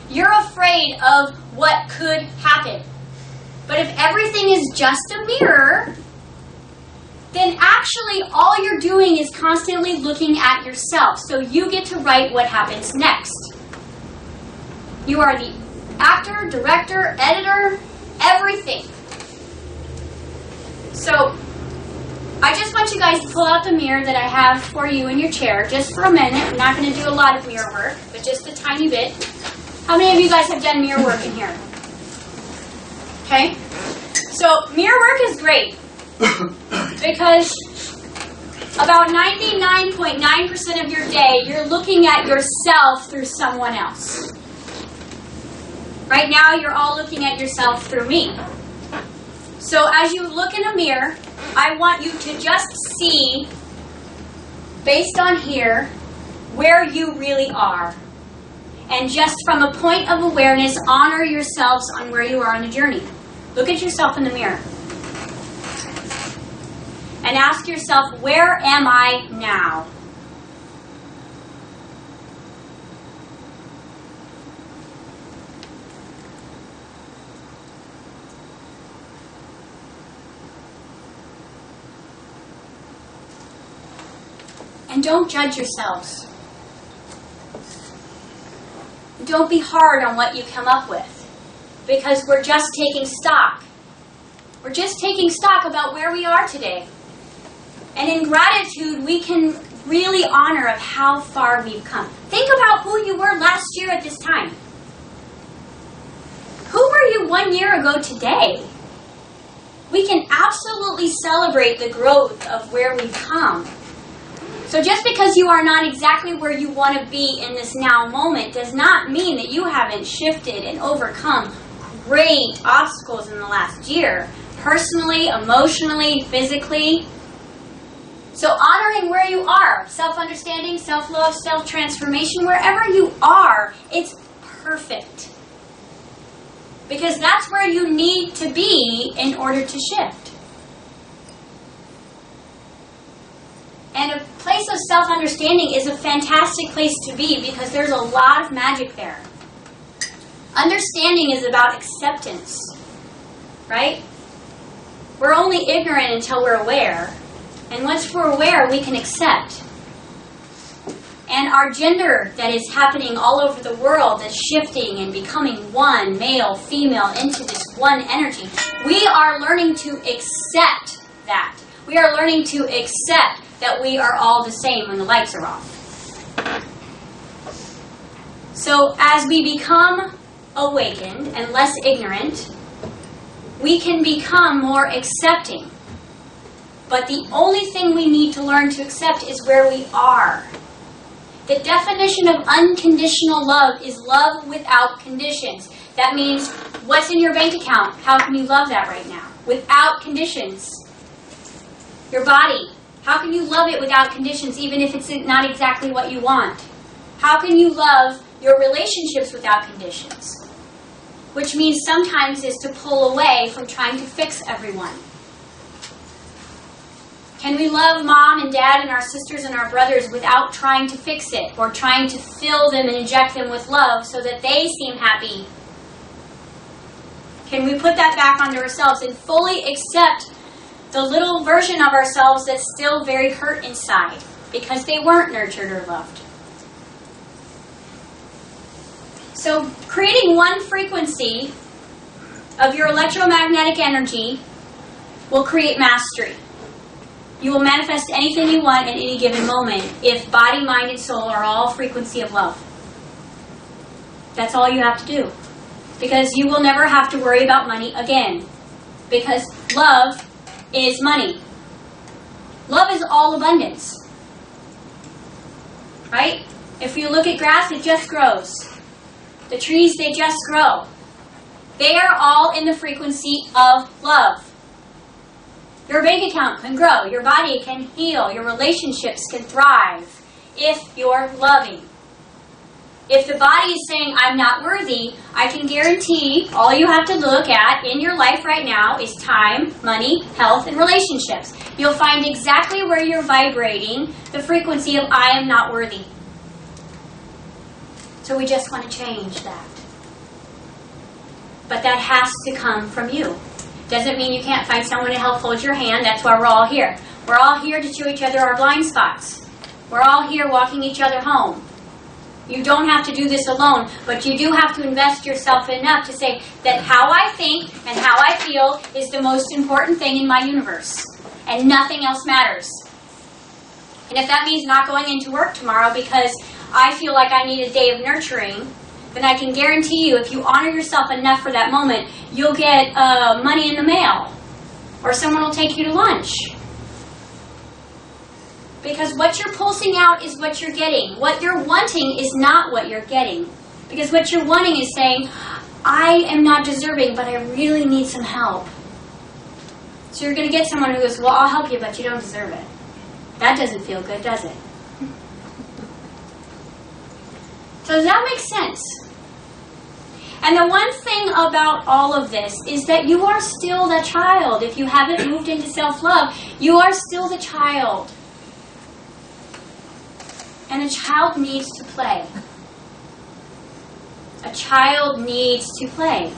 You're afraid of what could happen. But if everything is just a mirror, then actually all you're doing is constantly looking at yourself. So you get to write what happens next. You are the actor, director, editor, everything. So I just want you guys to pull out the mirror that I have for you in your chair just for a minute. I'm not going to do a lot of mirror work, but just a tiny bit. How many of you guys have done mirror work in here? Okay? So mirror work is great because about 99.9% of your day, you're looking at yourself through someone else. Right now, you're all looking at yourself through me. So as you look in a mirror, I want you to just see, based on here, where you really are. And just from a point of awareness, honor yourselves on where you are on the journey. Look at yourself in the mirror. And ask yourself, where am I now? And don't judge yourselves. Don't be hard on what you come up with, because we're just taking stock. We're just taking stock about where we are today. And in gratitude, we can really honor of how far we've come. Think about who you were last year at this time. Who were you 1 year ago today? We can absolutely celebrate the growth of where we've come. So just because you are not exactly where you want to be in this now moment does not mean that you haven't shifted and overcome great obstacles in the last year, personally, emotionally, physically. So honoring where you are, self-understanding, self-love, self-transformation, wherever you are, it's perfect. Because that's where you need to be in order to shift. And a place of self-understanding is a fantastic place to be because there's a lot of magic there. Understanding is about acceptance, right? We're only ignorant until we're aware. And once we're aware, we can accept. And our gender that is happening all over the world that's shifting and becoming one, male, female, into this one energy, we are learning to accept that. We are learning to accept that we are all the same when the lights are off. So as we become awakened and less ignorant, we can become more accepting. But the only thing we need to learn to accept is where we are. The definition of unconditional love is love without conditions. That means, what's in your bank account? How can you love that right now? Without conditions. Your body. How can you love it without conditions, even if it's not exactly what you want? How can you love your relationships without conditions? Which means sometimes is to pull away from trying to fix everyone. Can we love mom and dad and our sisters and our brothers without trying to fix it or trying to fill them and inject them with love so that they seem happy? Can we put that back onto ourselves and fully accept the little version of ourselves that's still very hurt inside because they weren't nurtured or loved? So creating one frequency of your electromagnetic energy will create mastery. You will manifest anything you want at any given moment if body, mind, and soul are all frequency of love. That's all you have to do. Because you will never have to worry about money again. Because love is money. Love is all abundance. Right? If you look at grass, it just grows. The trees, they just grow. They are all in the frequency of love. Your bank account can grow. Your body can heal. Your relationships can thrive if you're loving. If the body is saying, I'm not worthy, I can guarantee all you have to look at in your life right now is time, money, health, and relationships. You'll find exactly where you're vibrating the frequency of I am not worthy. So we just want to change that. But that has to come from you. Doesn't mean you can't find someone to help hold your hand. That's why we're all here. We're all here to show each other our blind spots. We're all here walking each other home. You don't have to do this alone, but you do have to invest yourself enough to say that how I think and how I feel is the most important thing in my universe, and nothing else matters. And if that means not going into work tomorrow because I feel like I need a day of nurturing, then I can guarantee you if you honor yourself enough for that moment, you'll get money in the mail, or someone will take you to lunch. Because what you're pulsing out is what you're getting. What you're wanting is not what you're getting. Because what you're wanting is saying, I am not deserving, but I really need some help. So you're going to get someone who goes, well, I'll help you, but you don't deserve it. That doesn't feel good, does it? So does that make sense? And the one thing about all of this is that you are still the child. If you haven't moved into self-love, you are still the child. And a child needs to play. A child needs to play.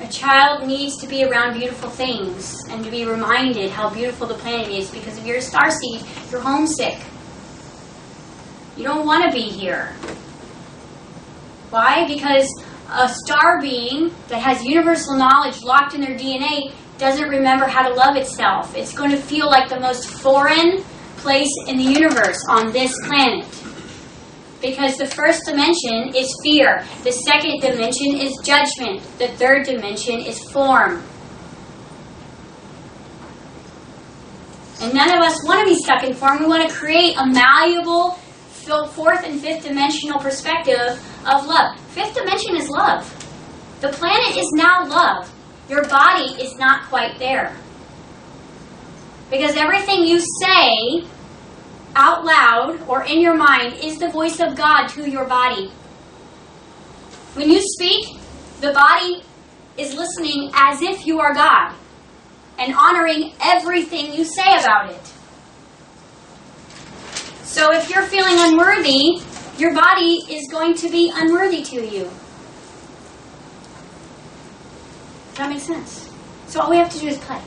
A child needs to be around beautiful things and to be reminded how beautiful the planet is, because if you're a starseed, you're homesick. You don't want to be here. Why? Because a star being that has universal knowledge locked in their DNA doesn't remember how to love itself. It's going to feel like the most foreign place in the universe on this planet. Because the first dimension is fear. The second dimension is judgment. The third dimension is form. And none of us want to be stuck in form. We want to create a malleable fourth and fifth dimensional perspective of love. Fifth dimension is love. The planet is now love. Your body is not quite there. Because everything you say out loud or in your mind is the voice of God to your body. When you speak, the body is listening as if you are God and honoring everything you say about it. So if you're feeling unworthy, your body is going to be unworthy to you. Does that make sense? So all we have to do is play.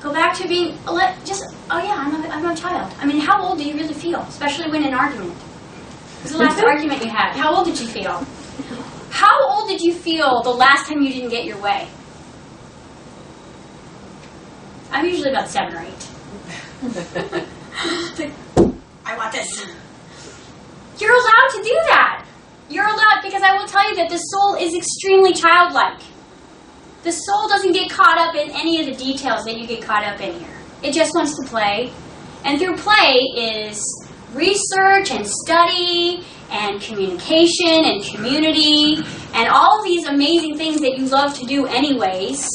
Go back to being, oh yeah, I'm a child. I mean, how old do you really feel? Especially when in an argument. What was the last argument you had? How old did you feel? How old did you feel the last time you didn't get your way? I'm usually about 7 or 8. It's like, I want this. You're allowed to do that. You're allowed, because I will tell you that the soul is extremely childlike. The soul doesn't get caught up in any of the details that you get caught up in here. It just wants to play. And through play is research and study and communication and community and all of these amazing things that you love to do anyways.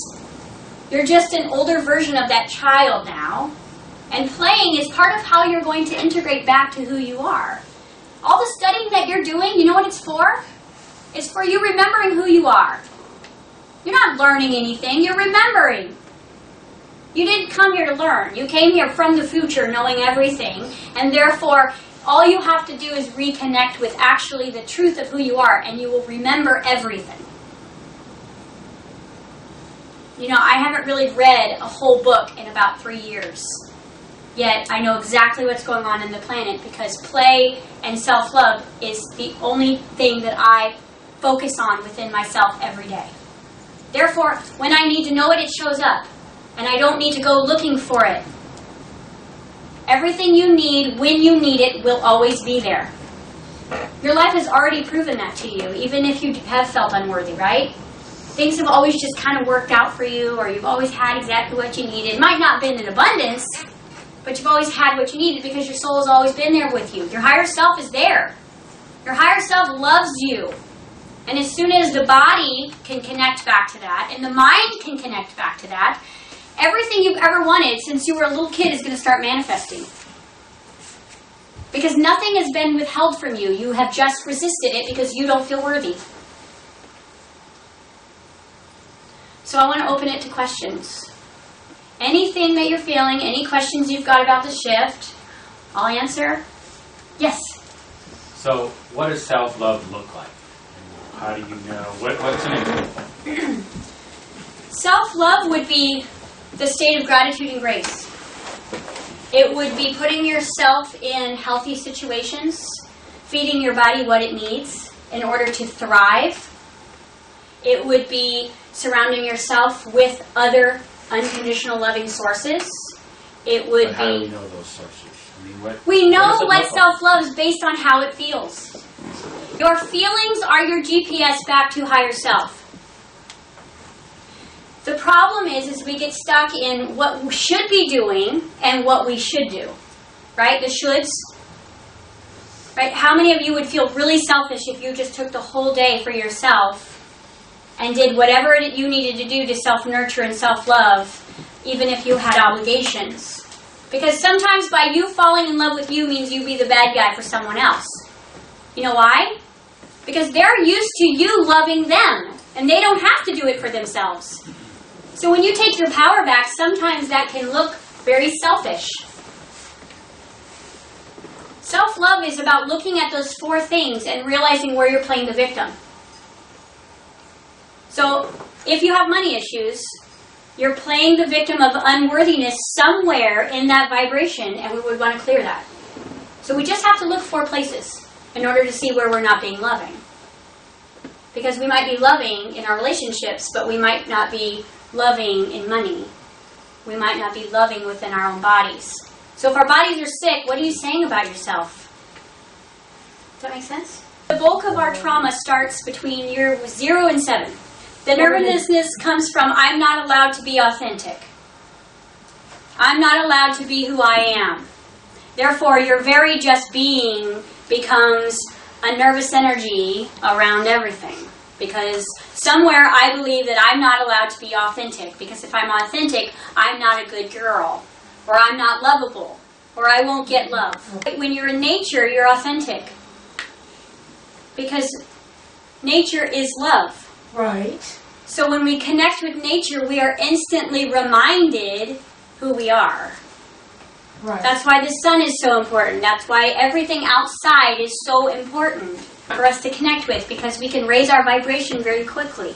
You're just an older version of that child now. And playing is part of how you're going to integrate back to who you are. All the studying that you're doing, you know what it's for? It's for you remembering who you are. You're not learning anything, you're remembering. You didn't come here to learn. You came here from the future knowing everything, and therefore all you have to do is reconnect with actually the truth of who you are, and you will remember everything. You know, I haven't really read a whole book in about 3 years. Yet I know exactly what's going on in the planet, because play and self-love is the only thing that I focus on within myself every day. Therefore, when I need to know it, it shows up. And I don't need to go looking for it. Everything you need, when you need it, will always be there. Your life has already proven that to you, even if you have felt unworthy, right? Things have always just kind of worked out for you, or you've always had exactly what you needed. It might not have been in abundance, but you've always had what you needed because your soul has always been there with you. Your higher self is there. Your higher self loves you. And as soon as the body can connect back to that, and the mind can connect back to that, everything you've ever wanted since you were a little kid is going to start manifesting. Because nothing has been withheld from you. You have just resisted it because you don't feel worthy. So I want to open it to questions. Anything that you're feeling, any questions you've got about the shift, I'll answer. Yes? So what does self-love look like? How do you know? What's an example? Self-love would be the state of gratitude and grace. It would be putting yourself in healthy situations, feeding your body what it needs in order to thrive. It would be surrounding yourself with other unconditional loving sources. It would how do be... we know those sources? I mean, we know what like? self-love is based on how it feels. Your feelings are your GPS back to higher self. The problem is we get stuck in what we should be doing and what we should do. Right? The shoulds. Right? How many of you would feel really selfish if you just took the whole day for yourself and did whatever you needed to do to self-nurture and self-love, even if you had obligations? Because sometimes by you falling in love with you means you be the bad guy for someone else. You know why? Because they're used to you loving them, and they don't have to do it for themselves. So when you take your power back, sometimes that can look very selfish. Self-love is about looking at those 4 things and realizing where you're playing the victim. So if you have money issues, you're playing the victim of unworthiness somewhere in that vibration, and we would want to clear that. So we just have to look for places in order to see where we're not being loving. Because we might be loving in our relationships, but we might not be loving in money. We might not be loving within our own bodies. So if our bodies are sick, what are you saying about yourself? Does that make sense? The bulk of our trauma starts between year 0 and 7. The nervousness comes from, I'm not allowed to be authentic. I'm not allowed to be who I am. Therefore, your very just being becomes a nervous energy around everything. Because somewhere I believe that I'm not allowed to be authentic. Because if I'm authentic, I'm not a good girl. Or I'm not lovable. Or I won't get love. When you're in nature, you're authentic. Because nature is love. Right. So when we connect with nature, we are instantly reminded who we are. Right. That's why the sun is so important. That's why everything outside is so important for us to connect with, because we can raise our vibration very quickly.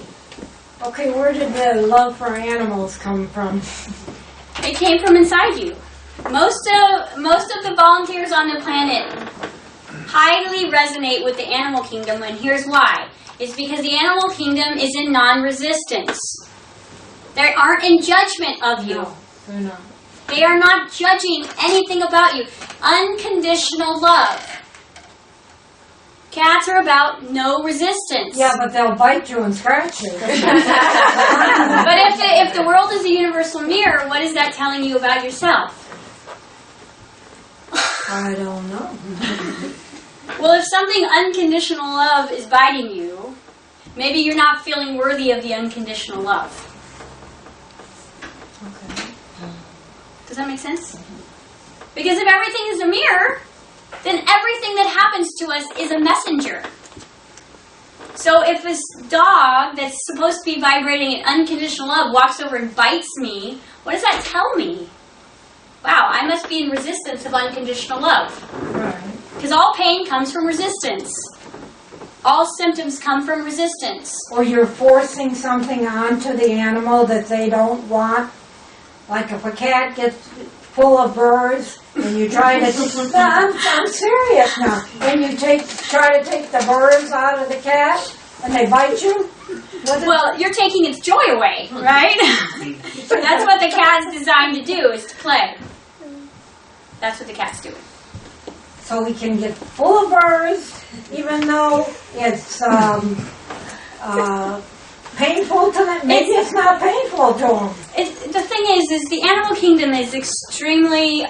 Okay, where did the love for animals come from? It came from inside you. Most of the volunteers on the planet highly resonate with the animal kingdom, and here's why. It's because the animal kingdom is in non-resistance. They aren't in judgment of you. No, they're not. They are not judging anything about you. Unconditional love. Cats are about no resistance. Yeah, but they'll bite you and scratch you. But if the world is a universal mirror, what is that telling you about yourself? I don't know. Well, if something unconditional love is biting you, maybe you're not feeling worthy of the unconditional love. Okay. Does that make sense? Because if everything is a mirror, then everything that happens to us is a messenger. So if this dog that's supposed to be vibrating in unconditional love walks over and bites me, what does that tell me? Wow, I must be in resistance of unconditional love. Right. Because all pain comes from resistance. All symptoms come from resistance. Or you're forcing something onto the animal that they don't want. Like if a cat gets full of birds and you try to... I'm serious now. And you try to take the birds out of the cat and they bite you? Well, you're taking its joy away, right? That's what the cat's designed to do, is to play. That's what the cat's doing. So we can get full of birds, even though it's painful to them. Maybe it's not painful to them. The thing is the animal kingdom is extremely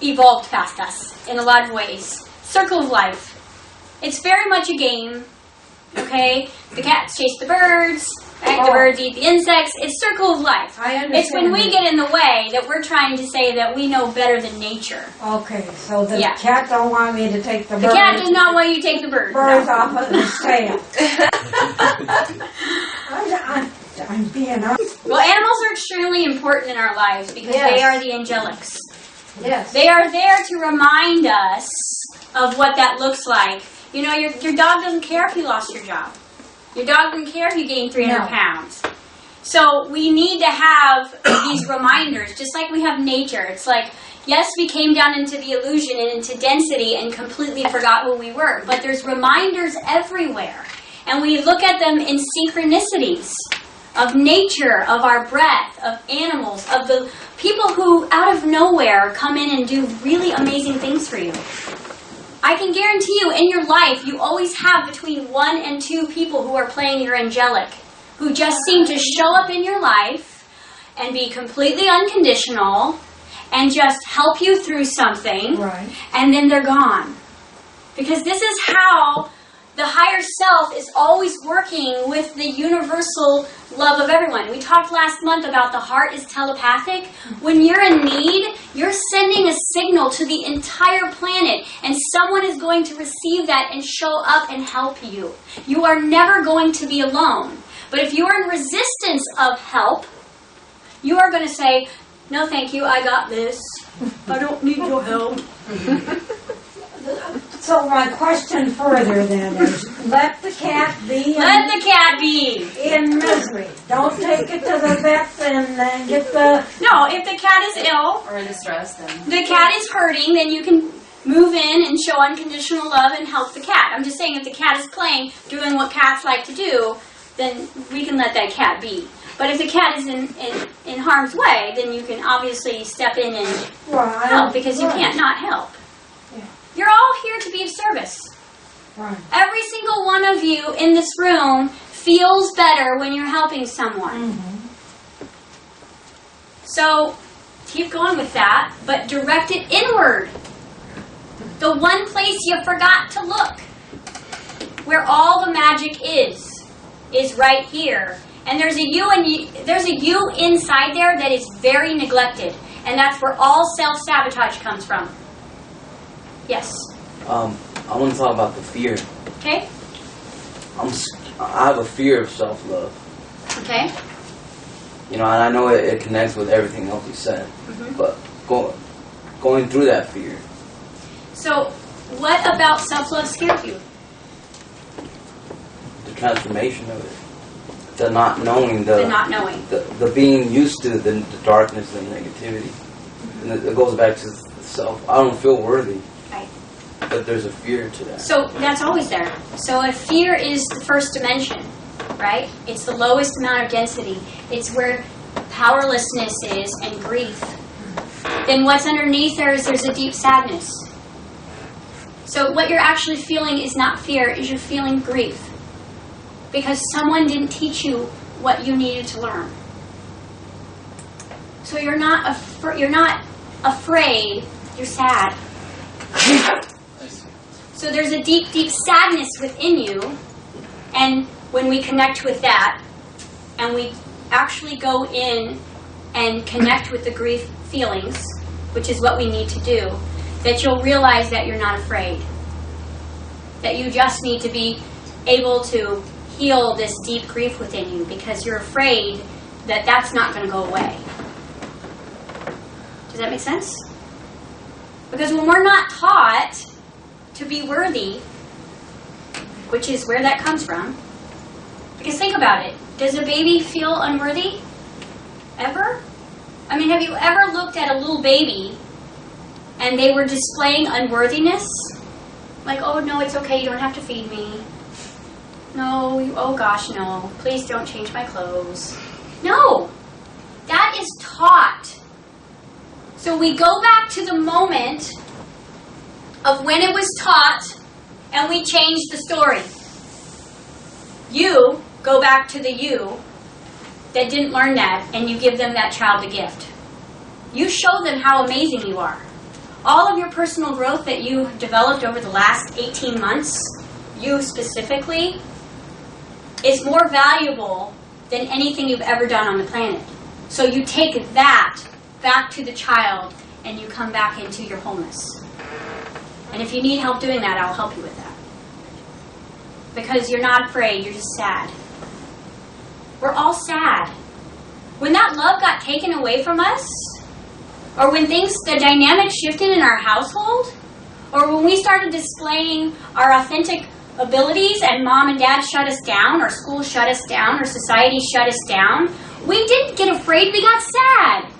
evolved past us in a lot of ways. Circle of life. It's very much a game, okay? The cats chase the birds, right? The birds eat the insects. It's circle of life. I understand. It's when we get in the way that we're trying to say that we know better than nature. Okay, so the Yeah. cat don't want me to take the birds. The cat does not want you to take the bird. Birds No. off of his tail. I'm being honest. Well, animals are extremely important in our lives because Yes. they are the angelics. Yes. They are there to remind us of what that looks like. You know, your dog doesn't care if you lost your job. Your dog doesn't care if you gained 300 No. pounds. So we need to have these reminders, just like we have nature. It's like, yes, we came down into the illusion and into density and completely forgot who we were. But there's reminders everywhere. And we look at them in synchronicities of nature, of our breath, of animals, of the people who out of nowhere come in and do really amazing things for you. I can guarantee you in your life, you always have between 1 and 2 people who are playing your angelic, who just seem to show up in your life and be completely unconditional and just help you through something, Right. and then they're gone. Because this is how the higher self is always working with the universal love of everyone. We talked last month about the heart is telepathic. When you're in need, you're sending a signal to the entire planet, and someone is going to receive that and show up and help you. You are never going to be alone. But if you are in resistance of help, you are going to say, no thank you, I got this. I don't need your help. So my question further then is, let the cat be Let the cat be. in misery. Don't take it to the vet and then get the... No, if the cat is ill, Or distressed then. the cat is hurting, then you can move in and show unconditional love and help the cat. I'm just saying if the cat is playing, doing what cats like to do, then we can let that cat be. But if the cat is in harm's way, then you can obviously step in and help, because you can't not help. Yeah. You're all here to be of service. Right. Every single one of you in this room feels better when you're helping someone. Mm-hmm. So keep going with that, but direct it inward. The one place you forgot to look, where all the magic is right here. And there's a you inside there that is very neglected, and that's where all self-sabotage comes from. Yes. I want to talk about the fear. Okay. I have a fear of self-love. Okay. You know, and I know it connects with everything else you said. Mm-hmm. But going through that fear. So, what about self-love scares you? The transformation of it. The not knowing. The not knowing. The being used to the darkness and negativity. And it goes back to the self. I don't feel worthy. Right. But there's a fear to that. So that's always there. So if fear is the first dimension, right? It's the lowest amount of density. It's where powerlessness is and grief. Then what's underneath there's a deep sadness. So what you're actually feeling is not fear, is you're feeling grief. Because someone didn't teach you what you needed to learn. So you're not afraid, you're sad. So there's a deep, deep sadness within you, and when we connect with that, and we actually go in and connect with the grief feelings, which is what we need to do, that you'll realize that you're not afraid. That you just need to be able to heal this deep grief within you, because you're afraid that that's not going to go away. Does that make sense? Because when we're not taught to be worthy, which is where that comes from, because think about it, does a baby feel unworthy? Ever? I mean, have you ever looked at a little baby and they were displaying unworthiness? Like, oh no, it's okay, you don't have to feed me. No, oh gosh, no. Please don't change my clothes. No! That is taught. So we go back to the moment of when it was taught, and we change the story. You go back to the you that didn't learn that, and you give them that child the gift. You show them how amazing you are. All of your personal growth that you have developed over the last 18 months, you specifically, is more valuable than anything you've ever done on the planet. So you take that back to the child, and you come back into your wholeness. And if you need help doing that, I'll help you with that. Because you're not afraid, you're just sad. We're all sad. When that love got taken away from us, or when the dynamic shifted in our household, or when we started displaying our authentic abilities and mom and dad shut us down, or school shut us down, or society shut us down, we didn't get afraid, we got sad.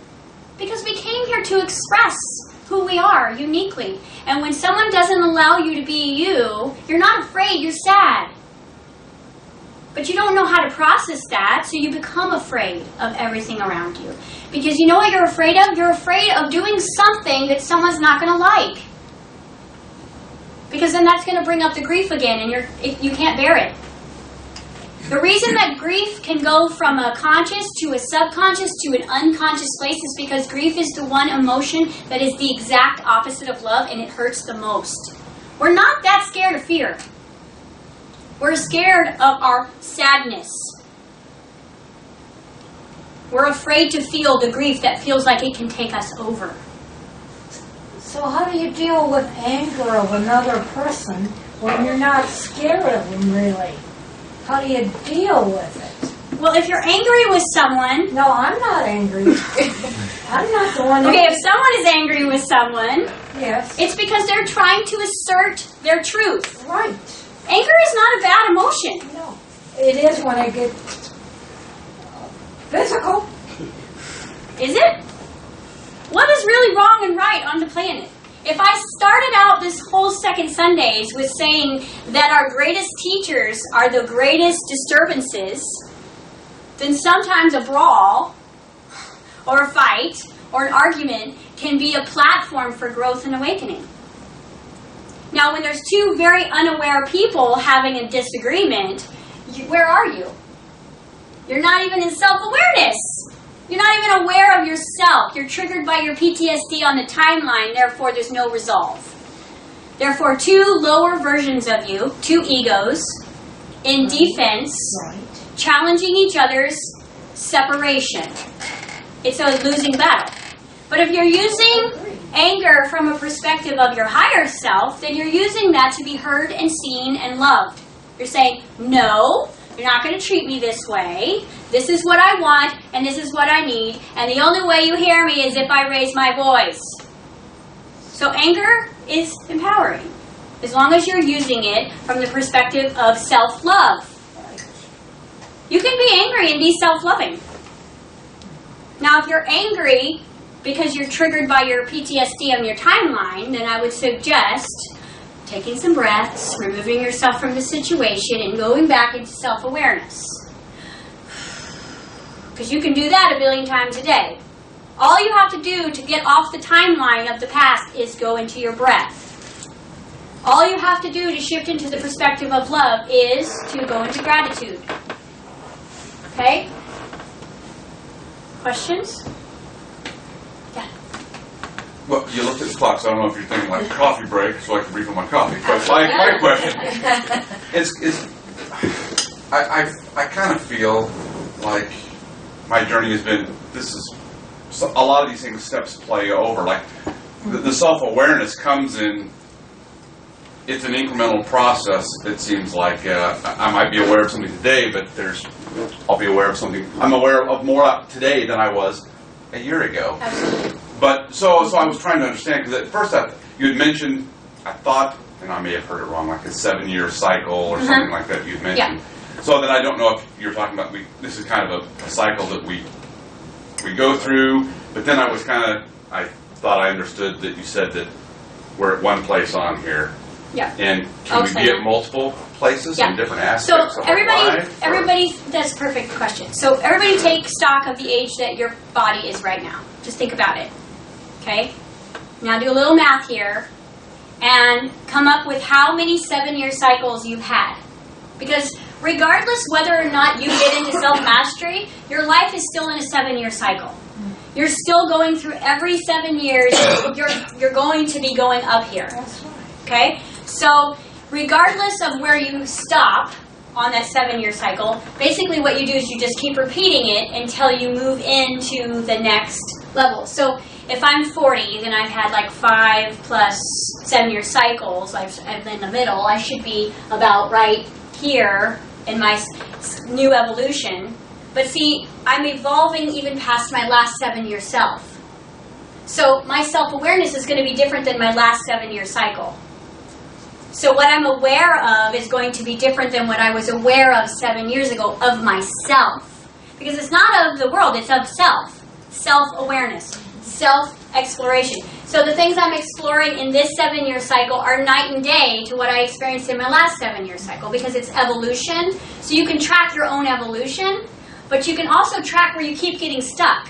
Because we came here to express who we are uniquely. And when someone doesn't allow you to be you, you're not afraid, you're sad. But you don't know how to process that, so you become afraid of everything around you. Because you know what you're afraid of? You're afraid of doing something that someone's not going to like. Because then that's going to bring up the grief again, and you can't bear it. The reason that grief can go from a conscious to a subconscious to an unconscious place is because grief is the one emotion that is the exact opposite of love, and it hurts the most. We're not that scared of fear. We're scared of our sadness. We're afraid to feel the grief that feels like it can take us over. So how do you deal with anger of another person when you're not scared of them, really? How do you deal with it? Well, if you're angry with someone... No, I'm not angry. I'm not the when Okay, if someone is angry with someone, yes, it's because they're trying to assert their truth. right. Anger is not a bad emotion. No, it is when I get physical. Is it? What is really wrong and right on the planet? If I started out this whole second Sundays with saying that our greatest teachers are the greatest disturbances, then sometimes a brawl or a fight or an argument can be a platform for growth and awakening. Now, when there's two very unaware people having a disagreement, where are you? You're not even in self-awareness. You're not even aware of yourself. You're triggered by your PTSD on the timeline, therefore there's no resolve. Therefore, two lower versions of you, two egos, in defense, challenging each other's separation. It's a losing battle. But if you're using anger from a perspective of your higher self, then you're using that to be heard and seen and loved. You're saying, no, you're not going to treat me this way. This is what I want, and this is what I need, and the only way you hear me is if I raise my voice. So anger is empowering, as long as you're using it from the perspective of self-love. You can be angry and be self-loving. Now, if you're angry because you're triggered by your PTSD on your timeline, then I would suggest taking some breaths, removing yourself from the situation, and going back into self-awareness. Because you can do that a billion times a day. All you have to do to get off the timeline of the past is go into your breath. All you have to do to shift into the perspective of love is to go into gratitude. Okay? Questions? Yeah. Well, you looked at the clock, so I don't know if you're thinking like coffee break, so I can refill my coffee. But my question is, I kind of feel like my journey has been, a lot of these things, steps play over. Like the self-awareness comes in, it's an incremental process, it seems like. I might be aware of something today, but I'll be aware of something. I'm aware of more today than I was a year ago. Absolutely. But so I was trying to understand, because at first you had mentioned, I thought, and I may have heard it wrong, like a 7-year cycle or something like that you'd mentioned. Yeah. So then I don't know if you're talking about, this is kind of a cycle that we go through, but then I thought I understood that you said that we're at one place on here. Yeah. And can we be at multiple places in different aspects of our life? Everybody, that's a perfect question. So everybody take stock of the age that your body is right now. Just think about it. Okay? Now do a little math here and come up with how many 7-year cycles you've had. Because regardless whether or not you get into self-mastery, your life is still in a 7-year cycle. You're still going through every 7 years, you're going to be going up here. Okay? So regardless of where you stop on that 7-year cycle, basically what you do is you just keep repeating it until you move into the next level. So if I'm 40, then I've had like 5 plus 7-year cycles. I'm in the middle. I should be about right here in my new evolution. But see, I'm evolving even past my last 7-year self. So my self-awareness is going to be different than my last 7-year cycle. So what I'm aware of is going to be different than what I was aware of 7 years ago of myself. Because it's not of the world, it's of self. Self-awareness. Self-exploration. So the things I'm exploring in this 7-year cycle are night and day to what I experienced in my last 7-year cycle, because it's evolution. So you can track your own evolution, but you can also track where you keep getting stuck.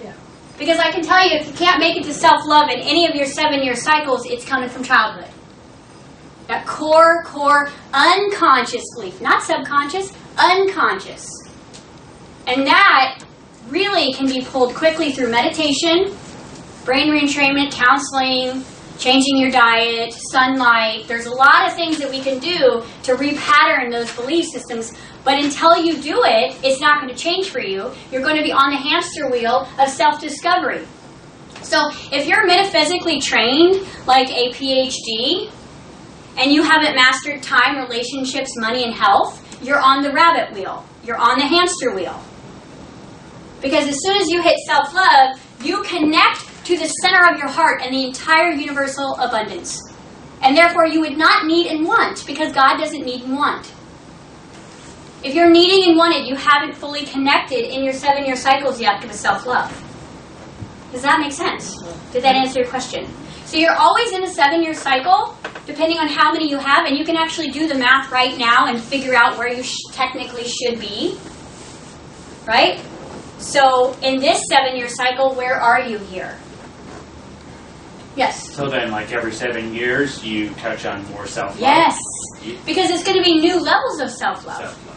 Yeah. Because I can tell you, if you can't make it to self-love in any of your 7-year cycles, it's coming from childhood. That core, unconscious belief. Not subconscious, unconscious. And that really can be pulled quickly through meditation, brain retrainment, counseling, changing your diet, sunlight. There's a lot of things that we can do to repattern those belief systems. But until you do it, it's not going to change for you. You're going to be on the hamster wheel of self-discovery. So if you're metaphysically trained, like a PhD, and you haven't mastered time, relationships, money, and health, you're on the rabbit wheel. You're on the hamster wheel. Because as soon as you hit self-love, You connect to the center of your heart and the entire universal abundance. And therefore you would not need and want, because God doesn't need and want. If you're needing and wanted, you haven't fully connected in your 7-year cycles yet with self-love. Does that make sense? Did that answer your question? So you're always in a 7-year cycle, depending on how many you have, and you can actually do the math right now and figure out where you technically should be. Right? So in this 7-year cycle, where are you here? Yes? So then, like every 7 years, you touch on more self-love? Yes. Because it's going to be new levels of self-love. Self-love.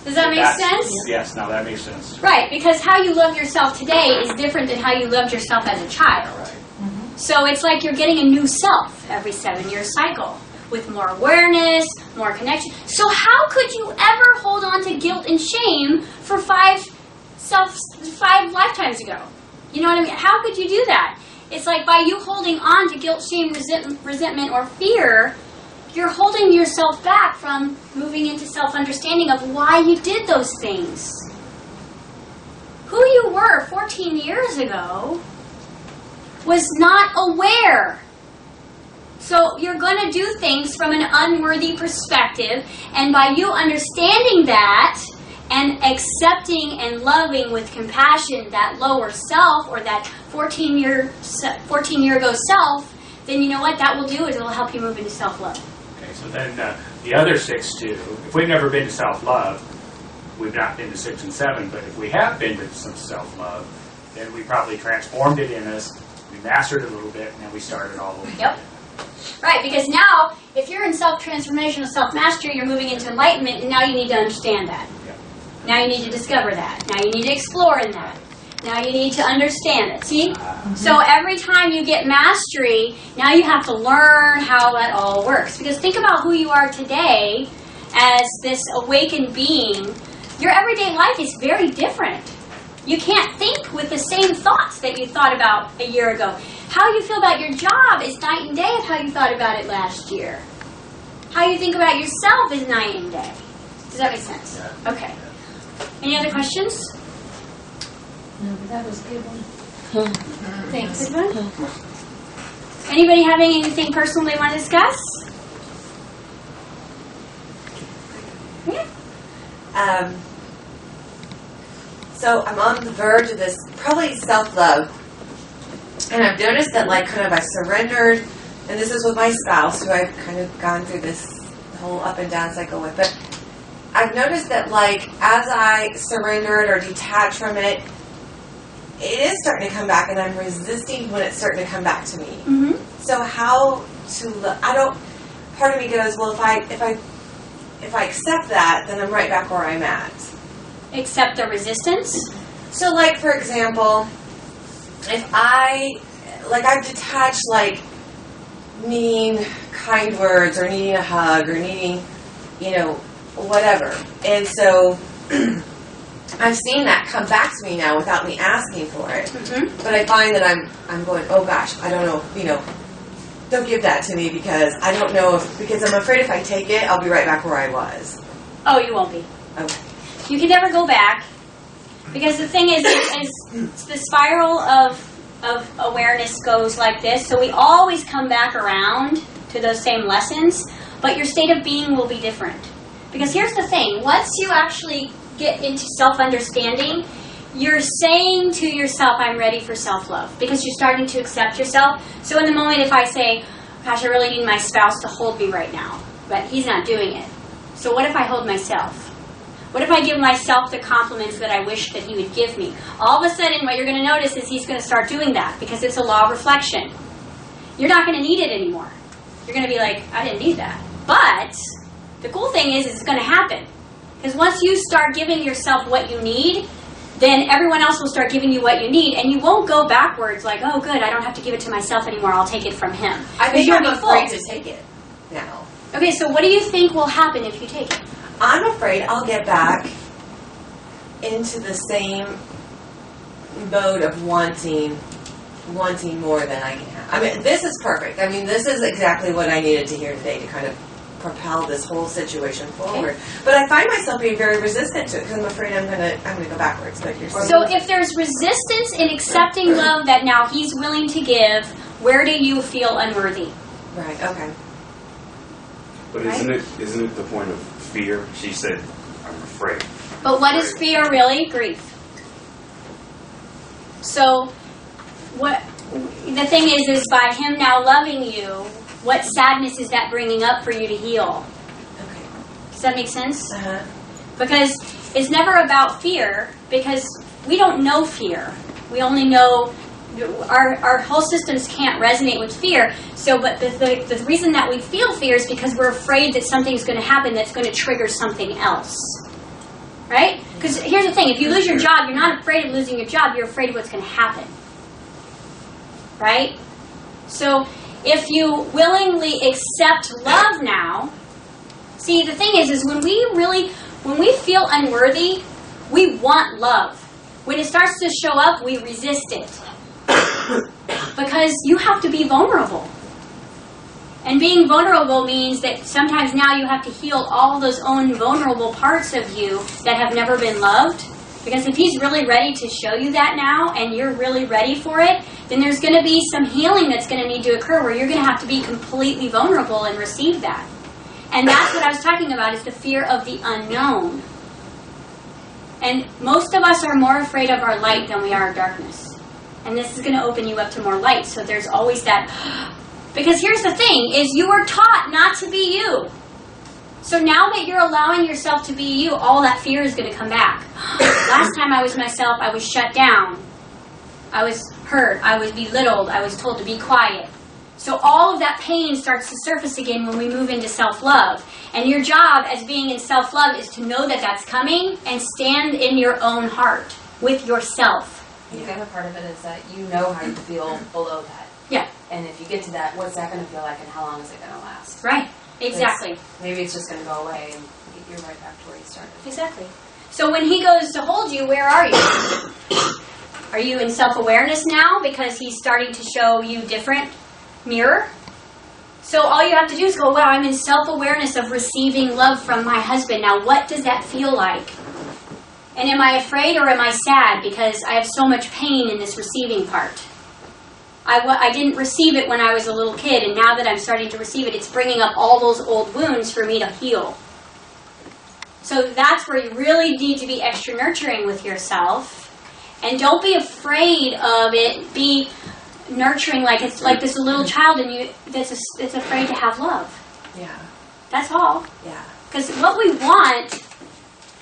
Does that make sense? Yes, no, that makes sense. Right, because how you love yourself today is different than how you loved yourself as a child. Right. So it's like you're getting a new self every 7-year cycle with more awareness, more connection. So how could you ever hold on to guilt and shame for 5 lifetimes ago? You know what I mean? How could you do that? It's like by you holding on to guilt, shame, resentment, or fear, you're holding yourself back from moving into self-understanding of why you did those things. Who you were 14 years ago was not aware. So you're going to do things from an unworthy perspective, and by you understanding that and accepting and loving with compassion that lower self or that 14-year ago self, then you know what that will do is it will help you move into self-love. Okay, so then the other 6 too, if we've never been to self-love, we've not been to 6 and 7, but if we have been to some self-love, then we probably transformed it in us, we mastered it a little bit, and then we started all over. Yep. Right, because now, if you're in self-transformation or self-mastery, you're moving into enlightenment, and now you need to understand that. Yep. Now you need to discover that. Now you need to explore in that. Now you need to understand it. See? So every time you get mastery, now you have to learn how that all works. Because think about who you are today as this awakened being. Your everyday life is very different. You can't think with the same thoughts that you thought about a year ago. How you feel about your job is night and day of how you thought about it last year. How you think about yourself is night and day. Does that make sense? Yeah. Okay. Any other questions? No, but that was a good one. Thanks. Good one? Anybody having anything personal they want to discuss? Yeah. So I'm on the verge of this, probably self-love. And I've noticed that, like, kind of I surrendered, and this is with my spouse, who I've kind of gone through this whole up and down cycle with. But I've noticed that, like, as I surrendered or detached from it, it is starting to come back, and I'm resisting when it's starting to come back to me. Mm-hmm. So how to, part of me goes, well, if I accept that, then I'm right back where I'm at. Accept the resistance. So, like, for example, if I've detached, like, needing kind words or needing a hug or needing, whatever. And so I've seen that come back to me now without me asking for it. Mm-hmm. But I find that I'm going, oh gosh, I don't know, don't give that to me because I don't know because I'm afraid if I take it, I'll be right back where I was. Oh, you won't be. Okay. You can never go back. Because the thing is the spiral of awareness goes like this. So we always come back around to those same lessons, but your state of being will be different. Because here's the thing. Once you actually get into self-understanding, you're saying to yourself, I'm ready for self-love. Because you're starting to accept yourself. So in the moment if I say, gosh, I really need my spouse to hold me right now, but he's not doing it. So what if I hold myself? What if I give myself the compliments that I wish that he would give me? All of a sudden, what you're going to notice is he's going to start doing that because it's a law of reflection. You're not going to need it anymore. You're going to be like, I didn't need that. But the cool thing is it's going to happen. Because once you start giving yourself what you need, then everyone else will start giving you what you need. And you won't go backwards like, oh, good, I don't have to give it to myself anymore. I'll take it from him. I think I'm afraid to take it now. Okay, so what do you think will happen if you take it? I'm afraid I'll get back into the same mode of wanting more than I can have. I mean, this is perfect. I mean, this is exactly what I needed to hear today to kind of propel this whole situation forward. But I find myself being very resistant to it because I'm afraid I'm gonna go backwards. Like you're saying. So if there's resistance in accepting love that now he's willing to give, where do you feel unworthy? Right. Okay. But isn't it the point of fear? She said, "I'm afraid." But what is fear really? Grief. So what the thing is by him now loving you, what sadness is that bringing up for you to heal? Okay. Does that make sense? Uh-huh. Because it's never about fear, because we don't know fear. We only know our whole systems can't resonate with fear. So, but the reason that we feel fear is because we're afraid that something's going to happen that's going to trigger something else. Right? Because here's the thing, if you lose your job, you're not afraid of losing your job, you're afraid of what's going to happen. Right? So, if you willingly accept love now, see, the thing is when we feel unworthy, we want love. When it starts to show up, we resist it. Because you have to be vulnerable. And being vulnerable means that sometimes now you have to heal all those own vulnerable parts of you that have never been loved. Because if he's really ready to show you that now, and you're really ready for it, then there's going to be some healing that's going to need to occur where you're going to have to be completely vulnerable and receive that. And that's what I was talking about, is the fear of the unknown. And most of us are more afraid of our light than we are of darkness. And this is going to open you up to more light. So there's always that. Because here's the thing, is you were taught not to be you. So now that you're allowing yourself to be you, all that fear is going to come back. Last time I was myself, I was shut down. I was hurt. I was belittled. I was told to be quiet. So all of that pain starts to surface again when we move into self-love. And your job as being in self-love is to know that that's coming and stand in your own heart with yourself. The other part of it is that you know how you feel below that. Yeah. And if you get to that, what's that going to feel like and how long is it going to last? Right. Exactly. Maybe it's just going to go away and you're right back to where you started. Exactly. So when he goes to hold you, where are you? Are you in self-awareness now because he's starting to show you different mirror? So all you have to do is go, wow, I'm in self-awareness of receiving love from my husband. Now what does that feel like? And am I afraid or am I sad because I have so much pain in this receiving part? I didn't receive it when I was a little kid, and now that I'm starting to receive it, it's bringing up all those old wounds for me to heal. So that's where you really need to be extra nurturing with yourself. And don't be afraid of it. Be nurturing like it's like this little child in you that's afraid to have love. Yeah. That's all. Yeah. Because what we want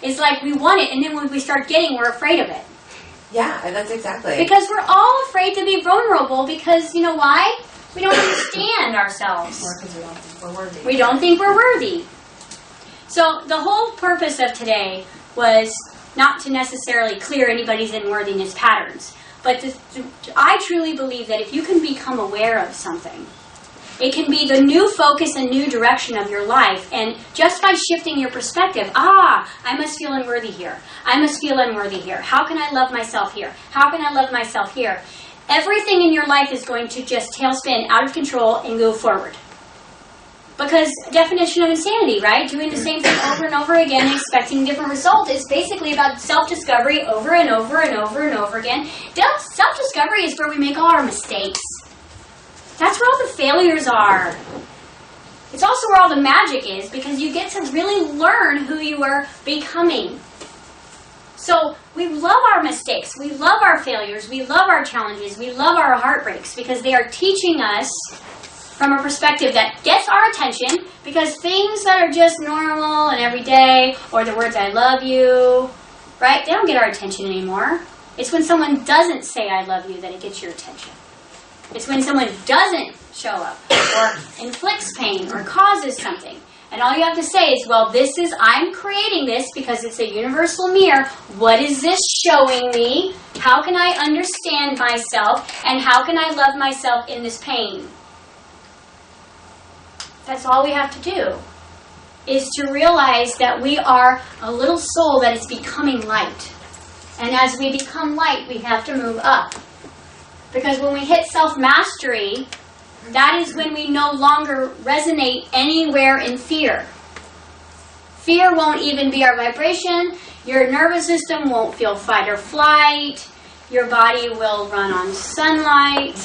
is like we want it, and then when we start getting, we're afraid of it. Yeah, that's exactly. Because we're all afraid to be vulnerable because, you know why? We don't understand ourselves. Or because we don't think we're worthy. We don't think we're worthy. So the whole purpose of today was not to necessarily clear anybody's unworthiness patterns. But I truly believe that if you can become aware of something, it can be the new focus and new direction of your life. And just by shifting your perspective, I must feel unworthy here. I must feel unworthy here. How can I love myself here? How can I love myself here? Everything in your life is going to just tailspin out of control and go forward. Because definition of insanity, right? Doing the same thing over and over again, expecting different results is basically about self-discovery over and over and over and over again. Self-discovery is where we make all our mistakes. That's where all the failures are. It's also where all the magic is, because you get to really learn who you are becoming. So we love our mistakes, we love our failures, we love our challenges, we love our heartbreaks, because they are teaching us from a perspective that gets our attention, because things that are just normal and everyday, or the words I love you, right, they don't get our attention anymore. It's when someone doesn't say I love you that it gets your attention. It's when someone doesn't show up, or inflicts pain, or causes something. And all you have to say is, well, I'm creating this because it's a universal mirror. What is this showing me? How can I understand myself? And how can I love myself in this pain? That's all we have to do, is to realize that we are a little soul that is becoming light. And as we become light, we have to move up. Because when we hit self-mastery, That is when we no longer resonate anywhere in fear. Fear won't even be our vibration. Your nervous system won't feel fight or flight. Your body will run on sunlight.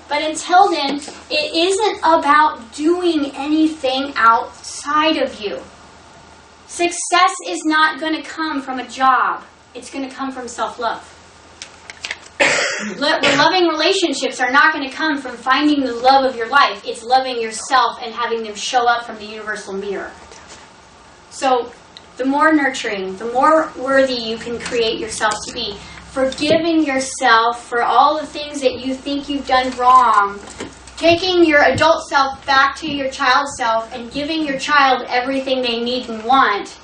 But until then, it isn't about doing anything outside of you. Success is not going to come from a job. It's going to come from self-love. Loving relationships are not going to come from finding the love of your life. It's loving yourself and having them show up from the universal mirror. So the more nurturing, the more worthy you can create yourself to be. Forgiving yourself for all the things that you think you've done wrong. Taking your adult self back to your child self and giving your child everything they need and want.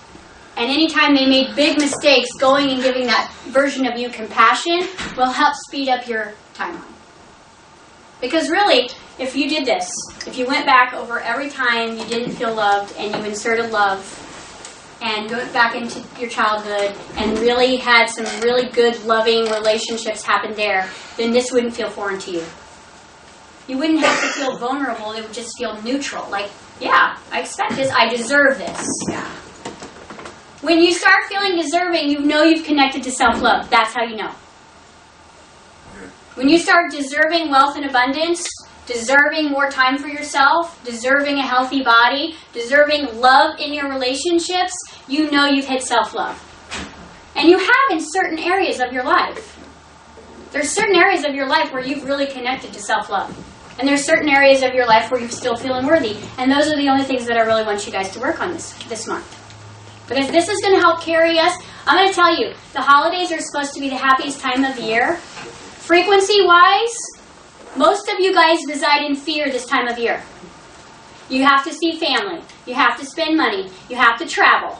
And anytime they made big mistakes, going and giving that version of you compassion will help speed up your timeline. Because really, if you did this, if you went back over every time you didn't feel loved and you inserted love and went back into your childhood and really had some really good, loving relationships happen there, then this wouldn't feel foreign to you. You wouldn't have to feel vulnerable. It would just feel neutral. Like, yeah, I expect this. I deserve this. Yeah. When you start feeling deserving, you know you've connected to self-love. That's how you know. When you start deserving wealth and abundance, deserving more time for yourself, deserving a healthy body, deserving love in your relationships, you know you've hit self-love. And you have in certain areas of your life. There's certain areas of your life where you've really connected to self-love. And there's certain areas of your life where you're still feeling worthy. And those are the only things that I really want you guys to work on this month. Because this is going to help carry us. I'm going to tell you, the holidays are supposed to be the happiest time of the year. Frequency-wise, most of you guys reside in fear this time of year. You have to see family. You have to spend money. You have to travel.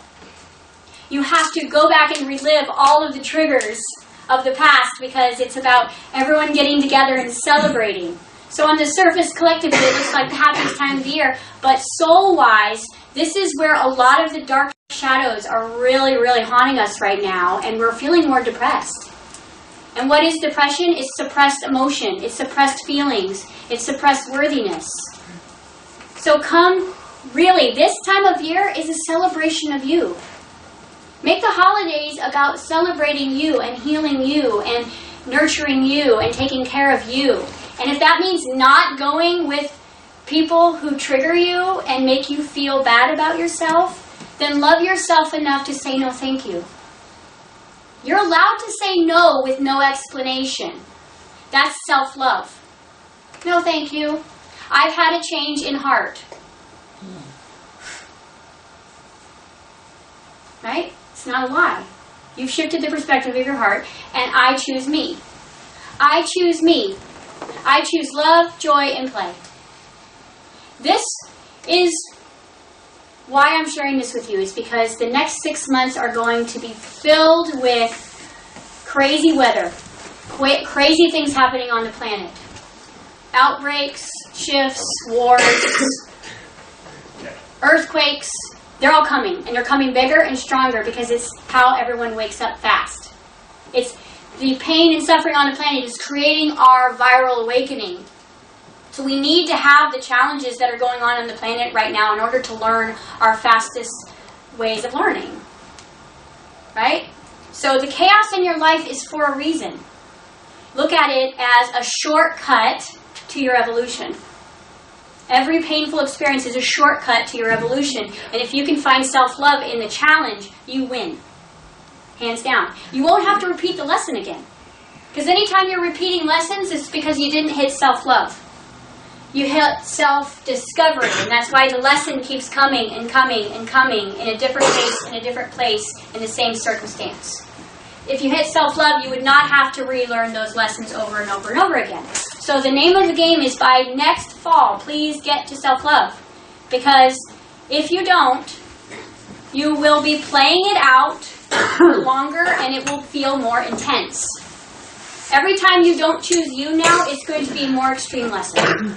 You have to go back and relive all of the triggers of the past because it's about everyone getting together and celebrating. So on the surface, collectively, it looks like the happiest time of the year. But soul-wise, this is where a lot of the dark shadows are really, really haunting us right now, and we're feeling more depressed. And what is depression? It's suppressed emotion. It's suppressed feelings. It's suppressed worthiness. So really, this time of year is a celebration of you. Make the holidays about celebrating you and healing you and nurturing you and taking care of you. And if that means not going with people who trigger you and make you feel bad about yourself, then love yourself enough to say no thank you. You're allowed to say no with no explanation. That's self-love. No thank you. I've had a change in heart. Right? It's not a lie. You've shifted the perspective of your heart, and I choose me. I choose me. I choose love, joy, and play. This is why I'm sharing this with you, is because the next 6 months are going to be filled with crazy weather, crazy things happening on the planet. Outbreaks, shifts, wars, earthquakes, they're all coming. And they're coming bigger and stronger because it's how everyone wakes up fast. It's the pain and suffering on the planet is creating our viral awakening. So we need to have the challenges that are going on the planet right now in order to learn our fastest ways of learning. Right? So the chaos in your life is for a reason. Look at it as a shortcut to your evolution. Every painful experience is a shortcut to your evolution. And if you can find self-love in the challenge, you win. Hands down. You won't have to repeat the lesson again. Because anytime you're repeating lessons, it's because you didn't hit self-love. You hit self-discovery, and that's why the lesson keeps coming and coming and coming in a different pace, in a different place, in the same circumstance. If you hit self-love, you would not have to relearn those lessons over and over and over again. So the name of the game is by next fall, please get to self-love. Because if you don't, you will be playing it out longer and it will feel more intense. Every time you don't choose you now, it's going to be a more extreme lesson.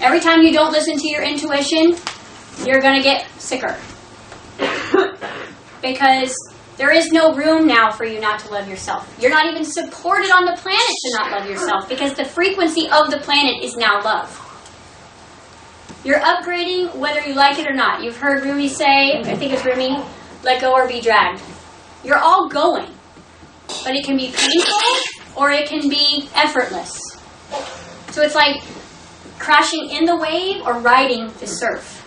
Every time you don't listen to your intuition, you're going to get sicker. Because There is no room now for you not to love yourself. You're not even supported on the planet to not love yourself because the frequency of the planet is now love. You're upgrading whether you like it or not. You've heard Rumi say, I think it's Rumi, let go or be dragged. You're all going. But it can be painful or it can be effortless. So it's like crashing in the wave or riding the surf.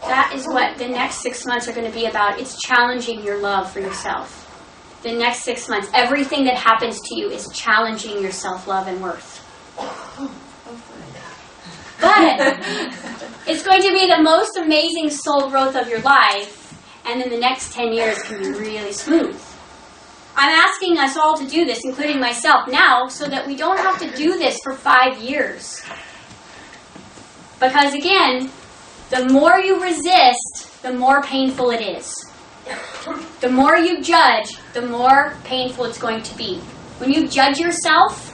That is what the next 6 months are going to be about. It's challenging your love for yourself. The next 6 months, everything that happens to you is challenging your self-love and worth. But it's going to be the most amazing soul growth of your life, and then the next 10 years can be really smooth. I'm asking us all to do this, including myself, now, so that we don't have to do this for 5 years. Because again, the more you resist, the more painful it is. The more you judge, the more painful it's going to be. When you judge yourself,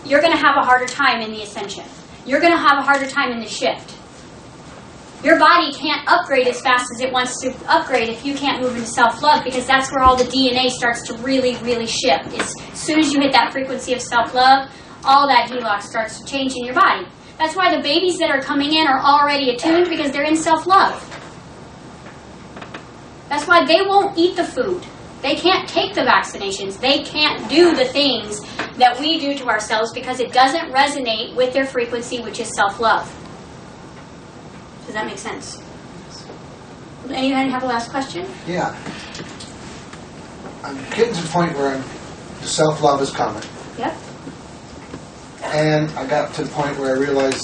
you're going to have a harder time in the ascension. You're going to have a harder time in the shift. Your body can't upgrade as fast as it wants to upgrade if you can't move into self-love, because that's where all the DNA starts to really, really shift. As soon as you hit that frequency of self-love, all that HELOC starts to change in your body. That's why the babies that are coming in are already attuned, because they're in self-love. That's why they won't eat the food. They can't take the vaccinations. They can't do the things that we do to ourselves because it doesn't resonate with their frequency, which is self-love. Does that make sense? Anyone have a last question? Yeah. I'm getting to the point where the self-love is coming. Yep. And I got to the point where I realized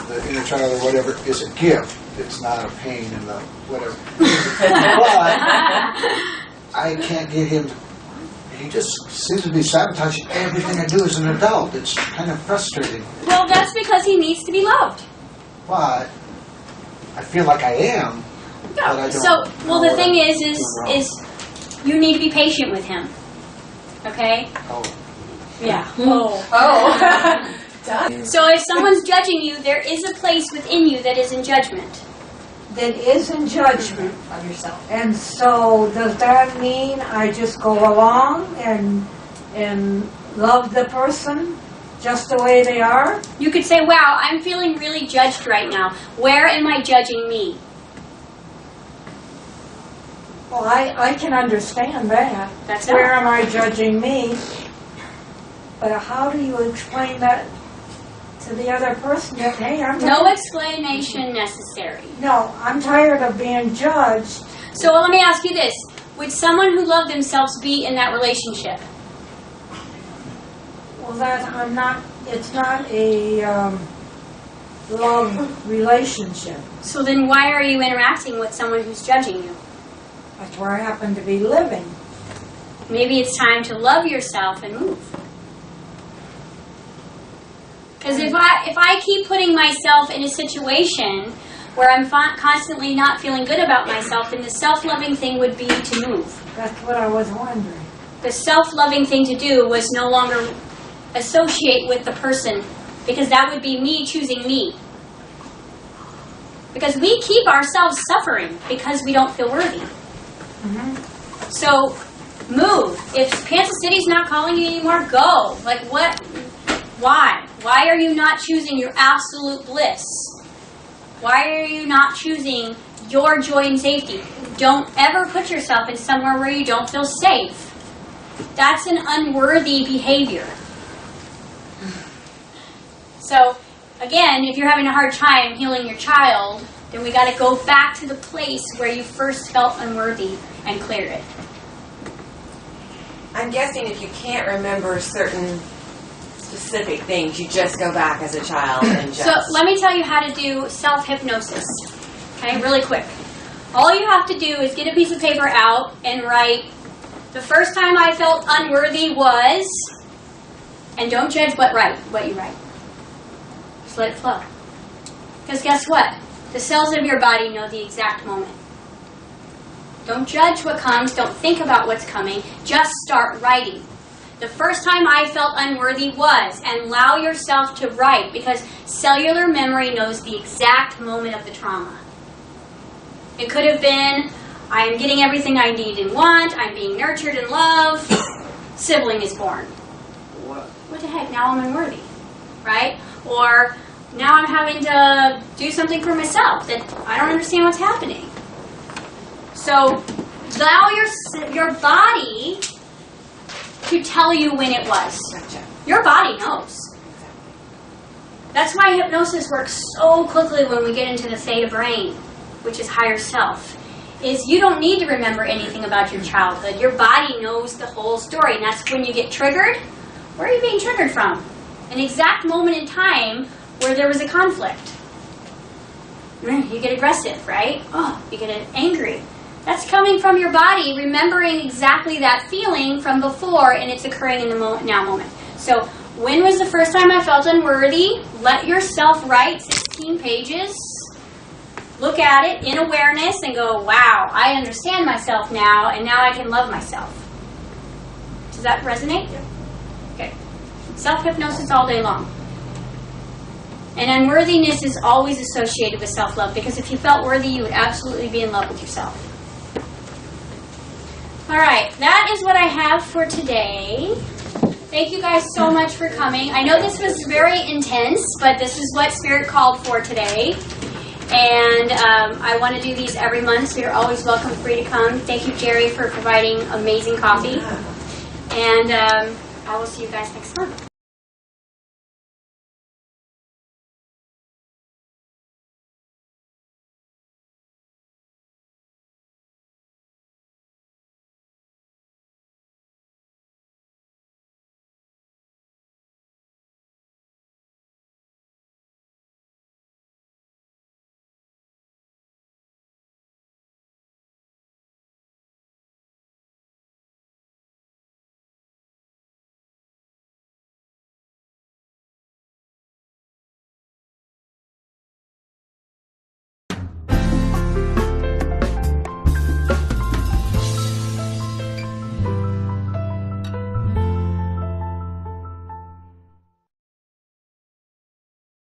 the inner child or whatever is a gift. It's not a pain in the whatever. But I can't get him to, he just seems to be sabotaging everything I do as an adult. It's kind of frustrating. Well, that's because he needs to be loved. But I feel like I am. But I don't So, the thing is you need to be patient with him. Okay? Oh. Yeah. Oh. So if someone's judging you, there is a place within you that is in judgment. That is in judgment. Of yourself. And so does that mean I just go along and love the person just the way they are? You could say, wow, I'm feeling really judged right now. Where am I judging me? Well, I can understand that. That's Where all. am I judging me? But how do you explain that to the other person that, hey, I'm No tired. explanation necessary. No, I'm tired of being judged. So let me ask you this. Would someone who loved themselves be in that relationship? Well, it's not a love relationship. So then why are you interacting with someone who's judging you? That's where I happen to be living. Maybe it's time to love yourself and move. Because if I keep putting myself in a situation where I'm constantly not feeling good about myself, then the self-loving thing would be to move. That's what I was wondering. The self-loving thing to do was no longer associate with the person, because that would be me choosing me. Because we keep ourselves suffering because we don't feel worthy. Mm-hmm. So move. If Kansas City's not calling you anymore, go. Like what? Why? Why are you not choosing your absolute bliss? Why are you not choosing your joy and safety? Don't ever put yourself in somewhere where you don't feel safe. That's an unworthy behavior. So, again, if you're having a hard time healing your child, then we got to go back to the place where you first felt unworthy and clear it. I'm guessing if you can't remember certain specific things, you just go back as a child and just... So let me tell you how to do self-hypnosis, okay, really quick. All you have to do is get a piece of paper out and write, the first time I felt unworthy was, and don't judge what you write. Just let it flow. Because guess what? The cells of your body know the exact moment. Don't judge what comes, don't think about what's coming, just start writing. The first time I felt unworthy was, and allow yourself to write, because cellular memory knows the exact moment of the trauma. It could have been, I'm getting everything I need and want. I'm being nurtured and loved. Sibling is born. What the heck? Now I'm unworthy, right? Or now I'm having to do something for myself that I don't understand what's happening. So allow your body to tell you when it was. Gotcha. Your body knows. That's why hypnosis works so quickly when we get into the theta brain, which is higher self. Is you don't need to remember anything about your childhood. Your body knows the whole story. And that's when you get triggered. Where are you being triggered from? An exact moment in time where there was a conflict. You get aggressive, right? Oh, you get angry. That's coming from your body, remembering exactly that feeling from before, and it's occurring in the now moment. So, when was the first time I felt unworthy? Let yourself write 16 pages. Look at it in awareness and go, wow, I understand myself now, and now I can love myself. Does that resonate? Okay. Self-hypnosis all day long. And unworthiness is always associated with self-love, because if you felt worthy, you would absolutely be in love with yourself. All right, that is what I have for today. Thank you guys so much for coming. I know this was very intense, but this is what Spirit called for today. And I want to do these every month, so you're always welcome, free to come. Thank you, Jerry, for providing amazing coffee. And I will see you guys next month.